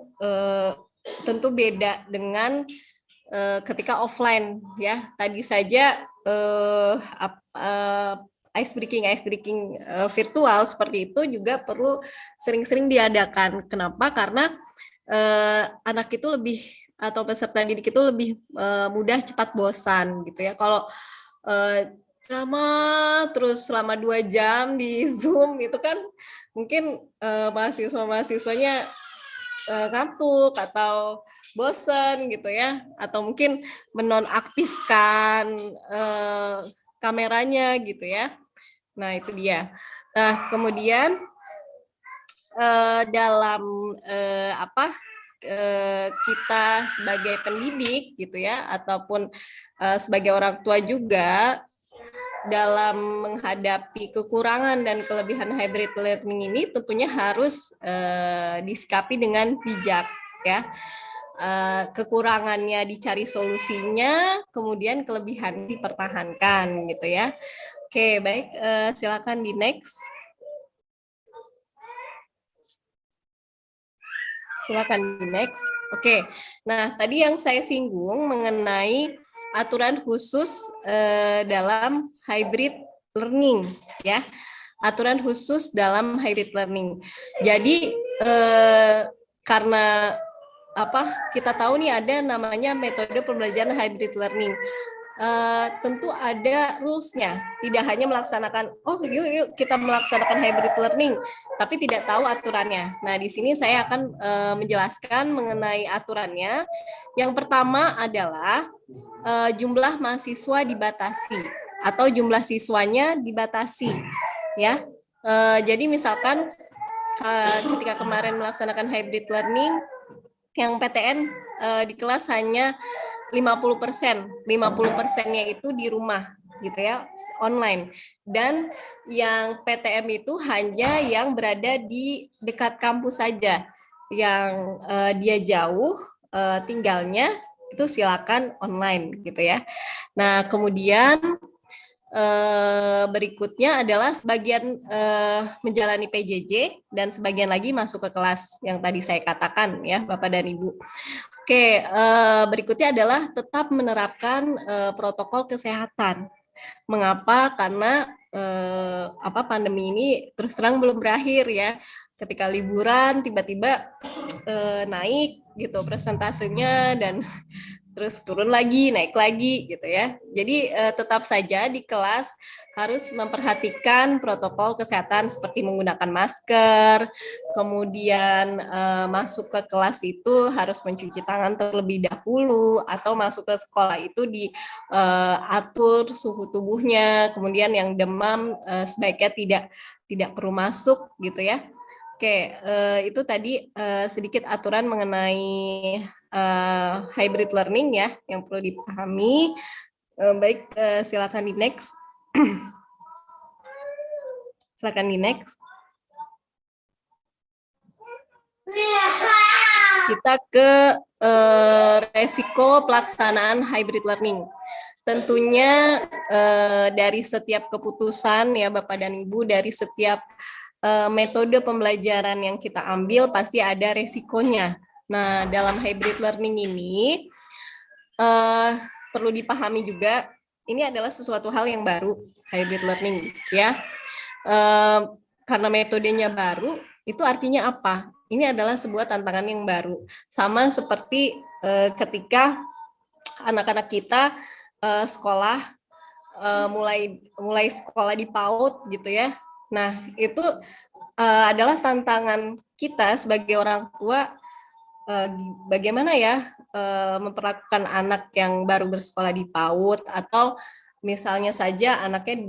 tentu beda dengan ketika offline ya. Tadi saja ice breaking virtual seperti itu juga perlu sering-sering diadakan. Kenapa? Karena anak itu lebih, atau peserta didik itu lebih mudah cepat bosan gitu ya. Kalau ceramah terus selama 2 jam di Zoom itu kan mungkin mahasiswa-mahasiswanya ngantuk atau bosen gitu ya, atau mungkin menonaktifkan kameranya gitu ya. Nah, itu dia. Nah, kemudian dalam kita sebagai pendidik gitu ya, ataupun sebagai orang tua juga, dalam menghadapi kekurangan dan kelebihan hybrid learning ini tentunya harus disikapi dengan bijak ya. Kekurangannya dicari solusinya, kemudian kelebihan dipertahankan gitu ya. Oke, baik, silakan di next. Silakan di next. Oke, nah tadi yang saya singgung mengenai aturan khusus dalam hybrid learning ya, aturan khusus dalam hybrid learning. Jadi karena kita tahu nih ada namanya metode pembelajaran hybrid learning. Tentu ada rules-nya, tidak hanya melaksanakan yuk kita melaksanakan hybrid learning tapi tidak tahu aturannya. Nah, di sini saya akan menjelaskan mengenai aturannya. Yang pertama adalah jumlah mahasiswa dibatasi atau jumlah siswanya dibatasi ya. Jadi misalkan ketika kemarin melaksanakan hybrid learning, yang PTN di kelas hanya 50%, 50%-nya itu di rumah gitu ya, online. Dan yang PTM itu hanya yang berada di dekat kampus saja. Yang dia jauh tinggalnya itu silakan online gitu ya. Nah, kemudian berikutnya adalah sebagian menjalani PJJ dan sebagian lagi masuk ke kelas yang tadi saya katakan ya, Bapak dan Ibu. Oke, berikutnya adalah tetap menerapkan protokol kesehatan. Mengapa? Karena pandemi ini terus terang belum berakhir ya. Ketika liburan tiba-tiba naik gitu presentasenya, dan terus turun lagi, naik lagi gitu ya. Jadi tetap saja di kelas harus memperhatikan protokol kesehatan seperti menggunakan masker, kemudian masuk ke kelas itu harus mencuci tangan terlebih dahulu, atau masuk ke sekolah itu diatur suhu tubuhnya, kemudian yang demam sebaiknya tidak perlu masuk gitu ya. Oke, itu tadi sedikit aturan mengenai hybrid learning ya yang perlu dipahami. Baik, silakan di next. Silakan di next. kita ke resiko pelaksanaan hybrid learning. Tentunya dari setiap keputusan ya Bapak dan Ibu, dari setiap metode pembelajaran yang kita ambil pasti ada resikonya. Nah, dalam hybrid learning ini perlu dipahami juga, ini adalah sesuatu hal yang baru, hybrid learning ya. Karena metodenya baru, itu artinya apa? Ini adalah sebuah tantangan yang baru. Sama seperti ketika anak-anak kita sekolah, mulai sekolah di PAUD gitu ya. Nah, itu adalah tantangan kita sebagai orang tua, bagaimana ya memperlakukan anak yang baru bersekolah di PAUD, atau misalnya saja anaknya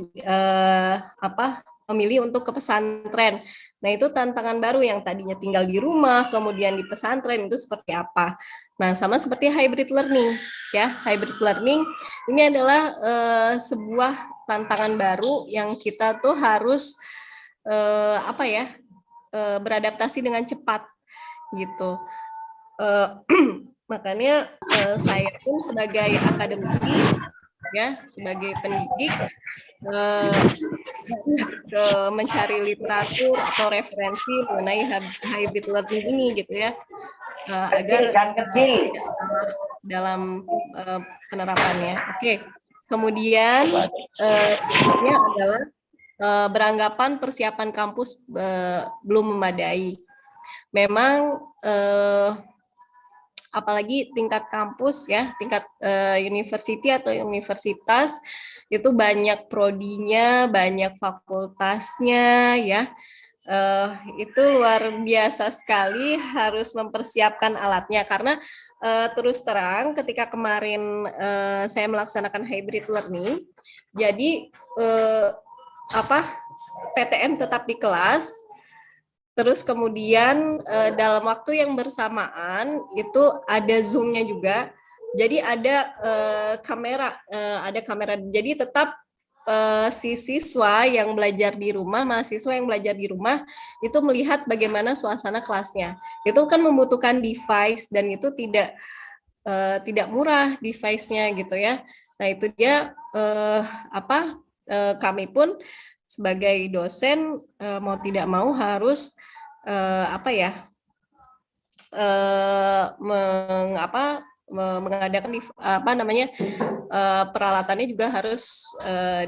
memilih untuk ke pesantren. Nah, itu tantangan baru yang tadinya tinggal di rumah, kemudian di pesantren, itu seperti apa. Nah, sama seperti hybrid learning, ya. Hybrid learning ini adalah sebuah tantangan baru yang kita tuh harus beradaptasi dengan cepat, gitu. Makanya saya pun sebagai akademisi, ya, sebagai pendidik, mencari literatur atau referensi mengenai hybrid learning ini gitu ya, agar tidak salah dalam penerapannya. Oke, kemudian berikutnya adalah beranggapan persiapan kampus belum memadai. Memang apalagi tingkat kampus ya, tingkat university atau universitas itu banyak prodinya, banyak fakultasnya ya. Itu luar biasa sekali, harus mempersiapkan alatnya karena terus terang ketika kemarin saya melaksanakan hybrid learning, jadi PTM tetap di kelas. Terus kemudian dalam waktu yang bersamaan itu ada Zoom-nya juga. Jadi ada kamera. Jadi tetap si siswa yang belajar di rumah, mahasiswa yang belajar di rumah itu melihat bagaimana suasana kelasnya. Itu kan membutuhkan device dan itu tidak murah device-nya gitu ya. Nah, itu dia kami pun sebagai dosen mau tidak mau harus mengadakan peralatannya juga harus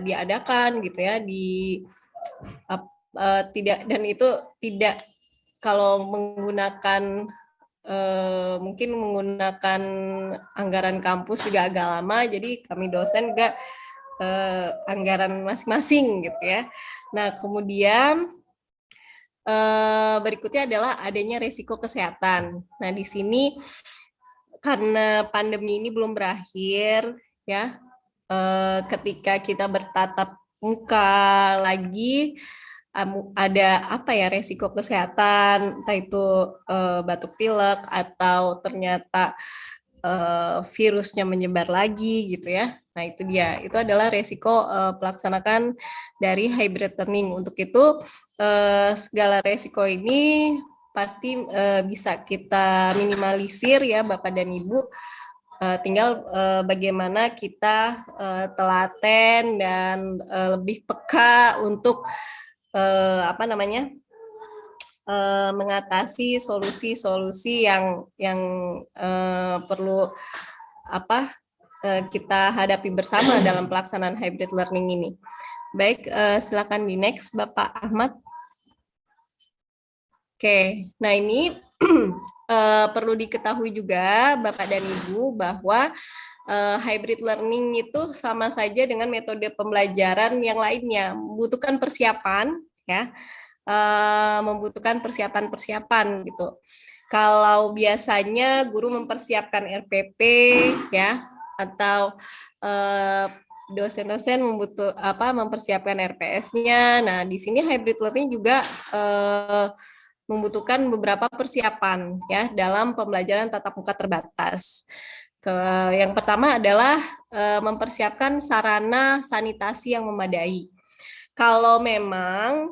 diadakan gitu ya, dan itu tidak, kalau menggunakan mungkin menggunakan anggaran kampus juga agak lama, jadi kami dosen juga anggaran masing-masing gitu ya. Nah, kemudian berikutnya adalah adanya risiko kesehatan. Nah, di sini karena pandemi ini belum berakhir ya, ketika kita bertatap muka lagi, ada resiko kesehatan, entah itu batuk pilek atau ternyata virusnya menyebar lagi gitu ya. Nah, itu dia. Itu adalah resiko pelaksanakan dari hybrid learning. Untuk itu segala resiko ini pasti bisa kita minimalisir ya Bapak dan Ibu. Tinggal bagaimana kita telaten dan lebih peka untuk mengatasi solusi-solusi yang perlu kita hadapi bersama dalam pelaksanaan hybrid learning ini. Baik, silakan di next Bapak Ahmad. Oke, nah ini perlu diketahui juga Bapak dan Ibu bahwa hybrid learning itu sama saja dengan metode pembelajaran yang lainnya, membutuhkan persiapan ya. Membutuhkan persiapan gitu. Kalau biasanya guru mempersiapkan RPP ya, atau dosen-dosen mempersiapkan RPS-nya. Nah, di sini hybrid learning juga membutuhkan beberapa persiapan ya dalam pembelajaran tatap muka terbatas. Yang pertama adalah mempersiapkan sarana sanitasi yang memadai. Kalau memang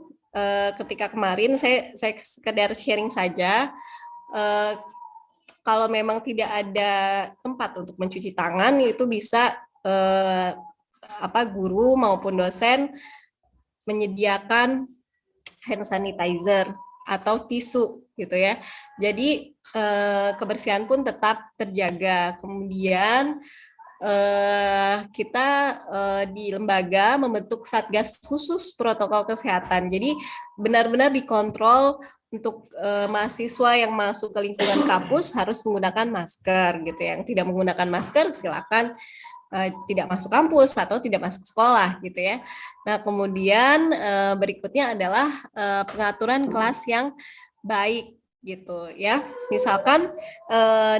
ketika kemarin saya sekedar sharing saja, kalau memang tidak ada tempat untuk mencuci tangan, itu bisa guru maupun dosen menyediakan hand sanitizer atau tisu gitu ya. Jadi kebersihan pun tetap terjaga. Kemudian kita di lembaga membentuk satgas khusus protokol kesehatan. Jadi benar-benar dikontrol untuk mahasiswa yang masuk ke lingkungan kampus harus menggunakan masker gitu. Yang tidak menggunakan masker silakan tidak masuk kampus atau tidak masuk sekolah gitu ya. Nah, kemudian berikutnya adalah pengaturan kelas yang baik gitu ya. Misalkan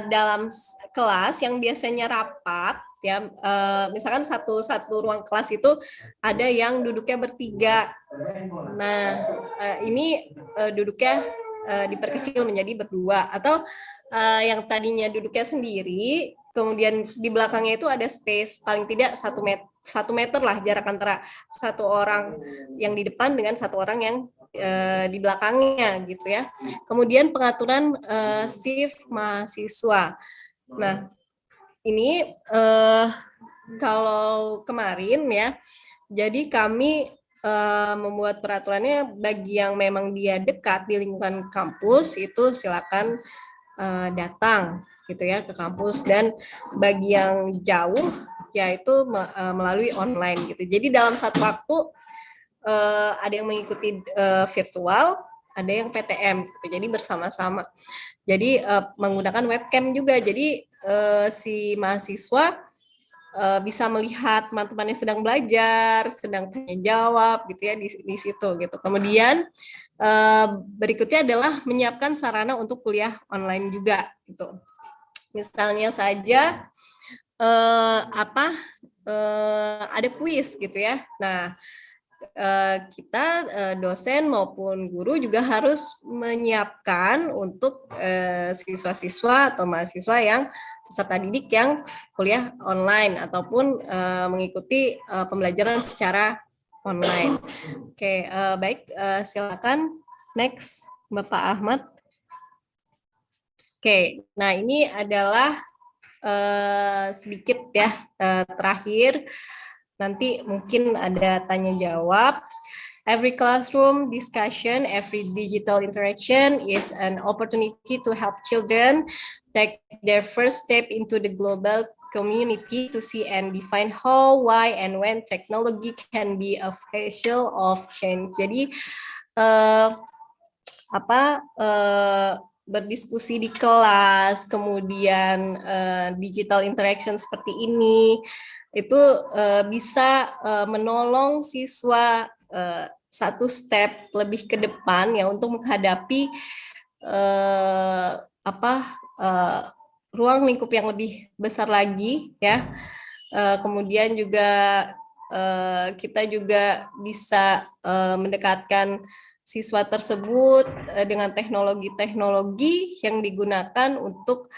dalam kelas yang biasanya rapat ya, misalkan satu ruang kelas itu ada yang duduknya bertiga. Nah, ini duduknya diperkecil menjadi berdua, atau yang tadinya duduknya sendiri, kemudian di belakangnya itu ada space paling tidak 1 meter lah jarak antara satu orang yang di depan dengan satu orang yang di belakangnya gitu ya. Kemudian pengaturan shift mahasiswa. Nah, ini kalau kemarin ya, jadi kami membuat peraturannya bagi yang memang dia dekat di lingkungan kampus itu silakan datang gitu ya ke kampus, dan bagi yang jauh yaitu melalui online gitu. Jadi dalam satu waktu ada yang mengikuti virtual, ada yang PTM gitu. Jadi bersama-sama. Jadi menggunakan webcam juga. Jadi si mahasiswa bisa melihat teman-temannya sedang belajar, sedang tanya jawab gitu ya di situ gitu. Kemudian berikutnya adalah menyiapkan sarana untuk kuliah online juga gitu. Misalnya saja ada kuis gitu ya. Nah, kita dosen maupun guru juga harus menyiapkan untuk siswa-siswa atau mahasiswa yang peserta didik yang kuliah online ataupun mengikuti pembelajaran secara online. Oke, baik, silakan next Bapak Ahmad. Oke, nah ini adalah sedikit ya terakhir. Nanti mungkin ada tanya jawab. Every classroom discussion, every digital interaction is an opportunity to help children take their first step into the global community to see and define how, why, and when technology can be a vessel of change. Jadi berdiskusi di kelas, kemudian digital interaction seperti ini, itu bisa menolong siswa satu step lebih ke depan ya untuk menghadapi ruang lingkup yang lebih besar lagi ya. Kemudian juga kita juga bisa mendekatkan siswa tersebut dengan teknologi-teknologi yang digunakan untuk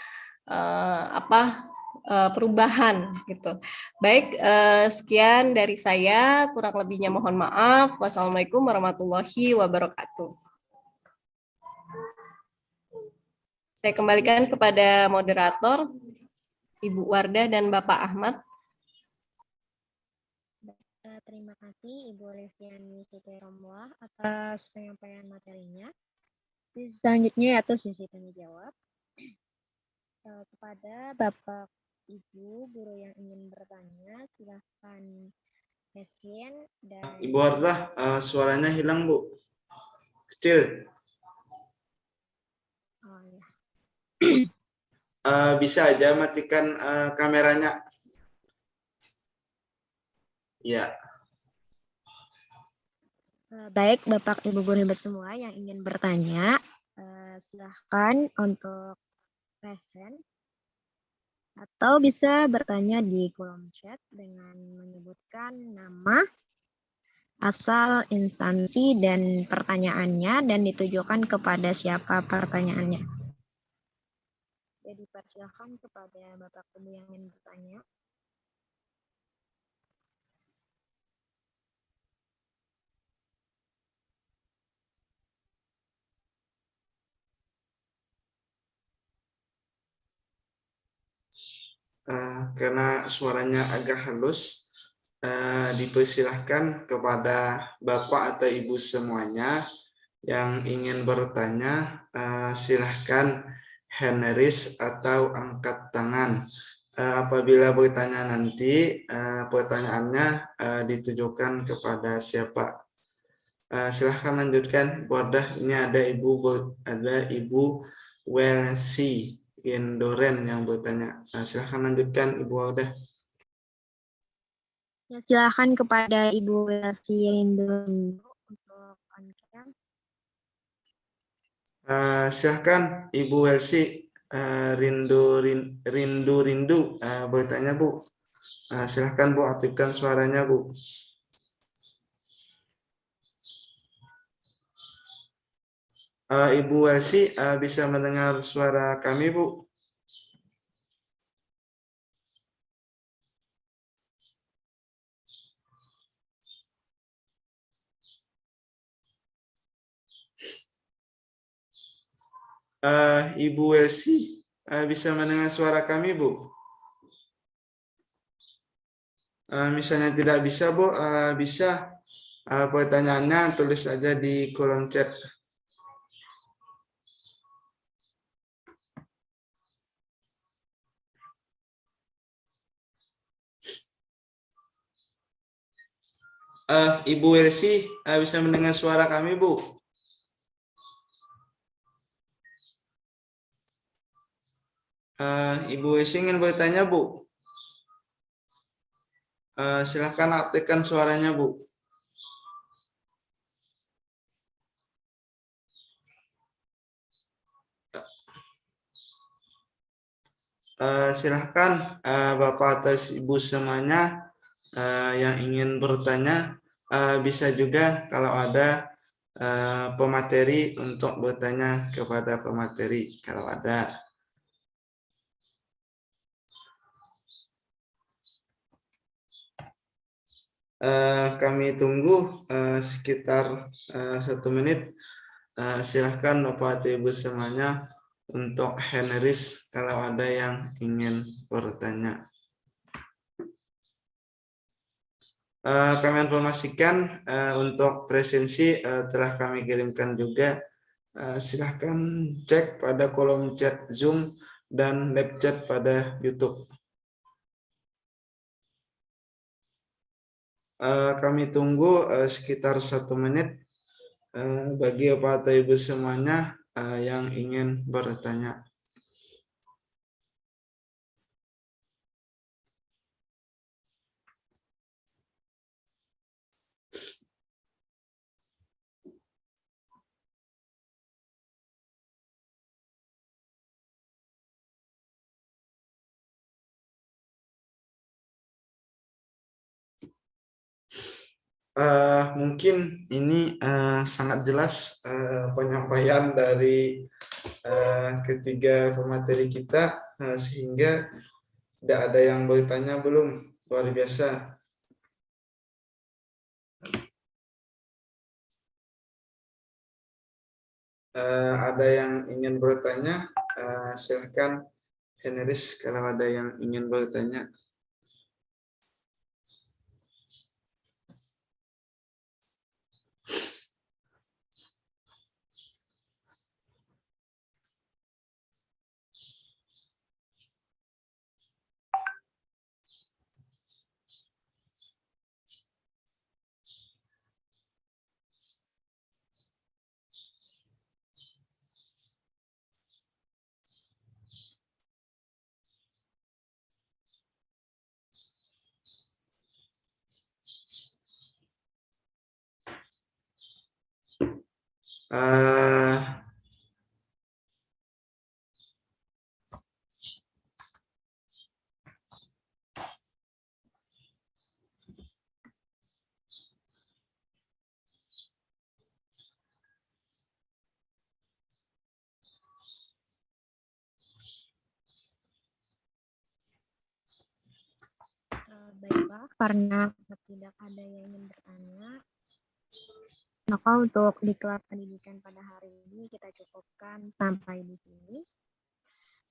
perubahan gitu. Baik, sekian dari saya, kurang lebihnya mohon maaf. Wassalamualaikum warahmatullahi wabarakatuh. Saya kembalikan kepada moderator, Ibu Wardah dan Bapak Ahmad. Terima kasih Ibu Lesiani Siti Romlah atas penyampaian materinya. Selanjutnya yaitu sesi tanya jawab. Kepada Bapak Ibu guru yang ingin bertanya, silahkan Mesin dan Ibu Wardah, suaranya hilang Bu, kecil. Oh, ya. Bisa aja matikan kameranya. Ya. Baik, Bapak Ibu guru semua yang ingin bertanya, silahkan untuk present atau bisa bertanya di kolom chat dengan menyebutkan nama, asal, instansi, dan pertanyaannya, dan ditujukan kepada siapa pertanyaannya. Jadi persilakan kepada Bapak Ibu yang ingin bertanya. karena suaranya agak halus, dipersilahkan kepada Bapak atau Ibu semuanya yang ingin bertanya, silahkan hand raise atau angkat tangan. Apabila bertanya nanti, pertanyaannya ditujukan kepada siapa. Silahkan lanjutkan, Bu Ardah. Ini ada Ibu Welsi Indoren yang bertanya. Silahkan lanjutkan, Ibu Ardah. Ya, silakan kepada Ibu Welsi Indoren untuk on-cam. Silahkan Ibu Welsi rindu bertanya, Bu. Silahkan Bu, aktifkan suaranya, Bu. Ibu Welsi bisa mendengar suara kami, Bu? Ibu Welsi bisa mendengar suara kami, Bu? Misalnya tidak bisa, Bu, bisa pertanyaannya tulis aja di kolom chat. Ibu Welsi bisa mendengar suara kami, Bu? Ibu Welsi ingin bertanya, Bu? Silahkan aktifkan suaranya, Bu. Silahkan Bapak atau Ibu semuanya yang ingin bertanya, bisa juga kalau ada pemateri untuk bertanya kepada pemateri kalau ada. Kami tunggu sekitar 1 menit. Silahkan Bapak atau Ibu semuanya untuk hand raise kalau ada yang ingin bertanya. Kami informasikan untuk presensi telah kami kirimkan juga. Silahkan cek pada kolom chat Zoom dan live chat pada YouTube. Kami tunggu sekitar 1 menit bagi Bapak atau Ibu semuanya yang ingin bertanya. Mungkin ini sangat jelas penyampaian dari ketiga pemateri kita, sehingga tidak ada yang bertanya belum. Luar biasa. Ada yang ingin bertanya, silahkan hand raise kalau ada yang ingin bertanya. Baiklah, karena tidak ada yang ingin bertanya, maka untuk di kelas pendidikan pada hari ini kita cukupkan sampai di sini.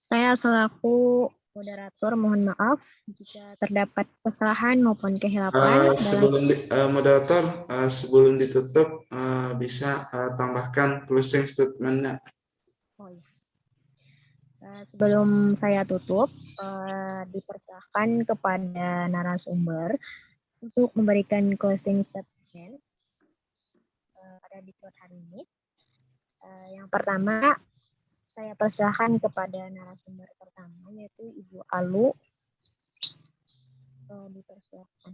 Saya selaku moderator mohon maaf jika terdapat kesalahan maupun kehilapan dalam Moderator, sebelum ditutup bisa tambahkan closing statement-nya. Oh, iya. Sebelum saya tutup, dipersilahkan kepada narasumber untuk memberikan closing statement pada diklat hari ini. Yang pertama, saya persilahkan kepada narasumber pertama, yaitu Ibu Alu. Dipersilahkan.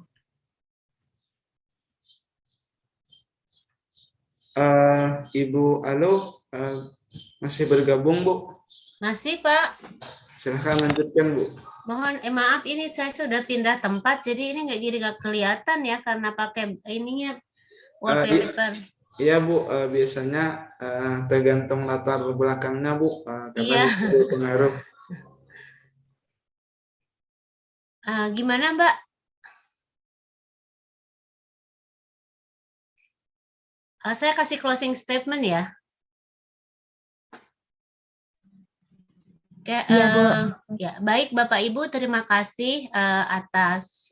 Ibu Alu masih bergabung, Bu? Masih, Pak. Silahkan lanjutkan, Bu. Mohon maaf, ini saya sudah pindah tempat, jadi ini nggak kelihatan ya karena pakai ininya wallpaper. Iya, Bu, biasanya tergantung latar belakangnya, Bu, karena Iya. itu pengaruh. Gimana, Mbak? Saya kasih closing statement ya. Oke, Iya, Bu. ya baik Bapak Ibu, terima kasih atas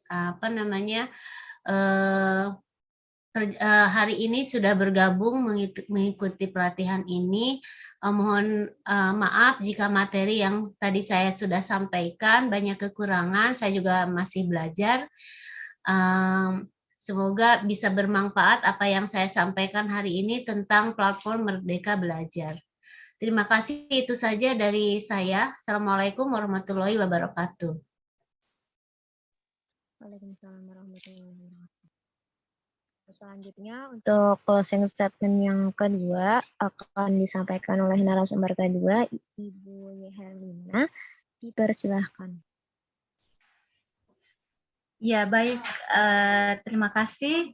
hari ini sudah bergabung mengikuti pelatihan ini. Mohon maaf jika materi yang tadi saya sudah sampaikan banyak kekurangan, saya juga masih belajar. Semoga bisa bermanfaat apa yang saya sampaikan hari ini tentang platform Merdeka Belajar. Terima kasih, itu saja dari saya. Assalamualaikum warahmatullahi wabarakatuh. Waalaikumsalam warahmatullahi wabarakatuh. Selanjutnya untuk closing statement yang kedua akan disampaikan oleh narasumber kedua, Ibu Yeherlina. Dipersilahkan. Ya, baik. Terima kasih.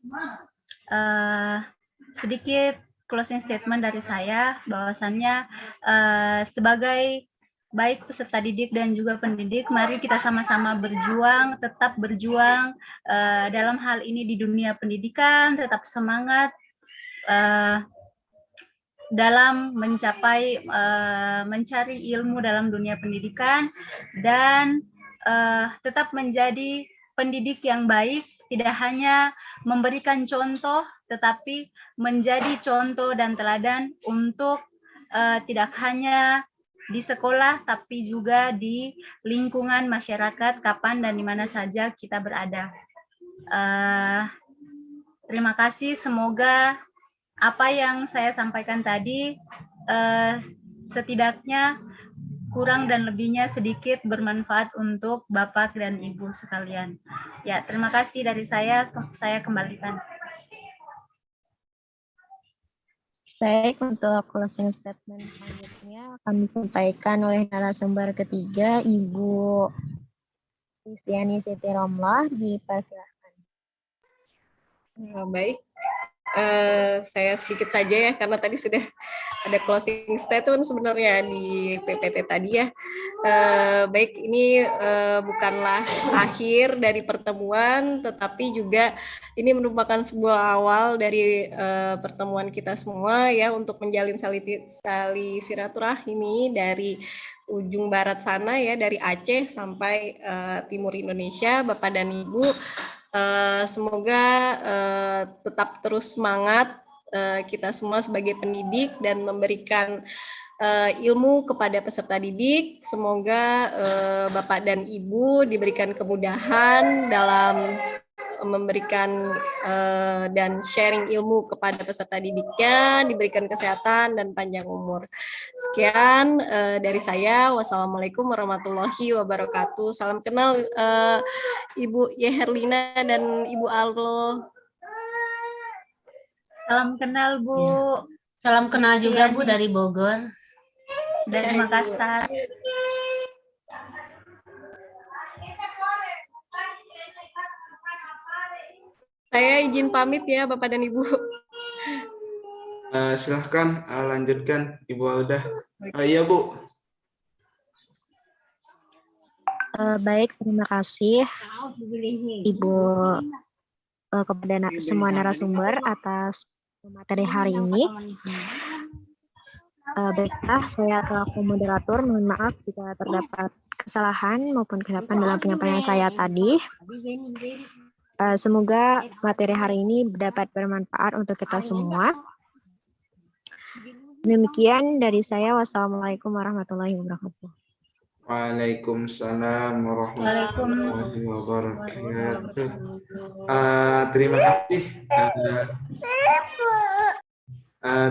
Sedikit closing statement dari saya, bahwasannya sebagai baik peserta didik dan juga pendidik, mari kita sama-sama berjuang, tetap berjuang dalam hal ini di dunia pendidikan, tetap semangat dalam mencari ilmu dalam dunia pendidikan, dan tetap menjadi pendidik yang baik, tidak hanya memberikan contoh, tetapi menjadi contoh dan teladan untuk tidak hanya di sekolah, tapi juga di lingkungan masyarakat, kapan dan di mana saja kita berada. Terima kasih, semoga apa yang saya sampaikan tadi setidaknya kurang dan lebihnya sedikit bermanfaat untuk Bapak dan Ibu sekalian. Ya, terima kasih dari saya kembalikan. Baik, untuk closing statement selanjutnya akan disampaikan oleh narasumber ketiga, Ibu Kristiani Siti Romlah. Dipersilahkan. Baik, saya sedikit saja ya, karena tadi sudah ada closing statement sebenarnya di PPT tadi ya. Baik, ini bukanlah akhir dari pertemuan, tetapi juga ini merupakan sebuah awal dari pertemuan kita semua ya, untuk menjalin tali silaturahmi dari ujung barat sana ya, dari Aceh sampai timur Indonesia. Bapak dan Ibu, semoga tetap terus semangat kita semua sebagai pendidik dan memberikan ilmu kepada peserta didik. Semoga Bapak dan Ibu diberikan kemudahan dalam memberikan dan sharing ilmu kepada peserta didiknya, diberikan kesehatan dan panjang umur. Sekian dari saya. Wassalamualaikum warahmatullahi wabarakatuh. Salam kenal Ibu Yeherlina dan Ibu Allo. Salam kenal, Bu. Salam kenal juga, Bu, dari Bogor. Dari Makassar. Saya izin pamit ya, Bapak dan Ibu. Silahkan lanjutkan, Ibu Alda. Iya, Bu. Baik, terima kasih Ibu kepada semua narasumber atas materi hari ini. Baiklah, saya selaku moderator, mohon maaf jika terdapat kesalahan maupun kesilapan dalam penyampaian saya tadi. Semoga materi hari ini dapat bermanfaat untuk kita semua. Demikian dari saya. Wassalamualaikum warahmatullahi wabarakatuh. Waalaikumsalam warahmatullahi wabarakatuh. Terima kasih.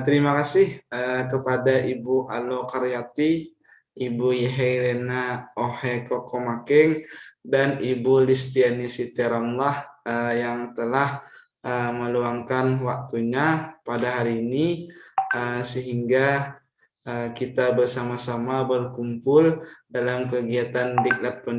Terima kasih kepada Ibu Alo Karyati, Ibu Yehelena Ohe Kokomakeng, dan Ibu Listiani Siteramlah yang telah meluangkan waktunya pada hari ini sehingga kita bersama-sama berkumpul dalam kegiatan Diklat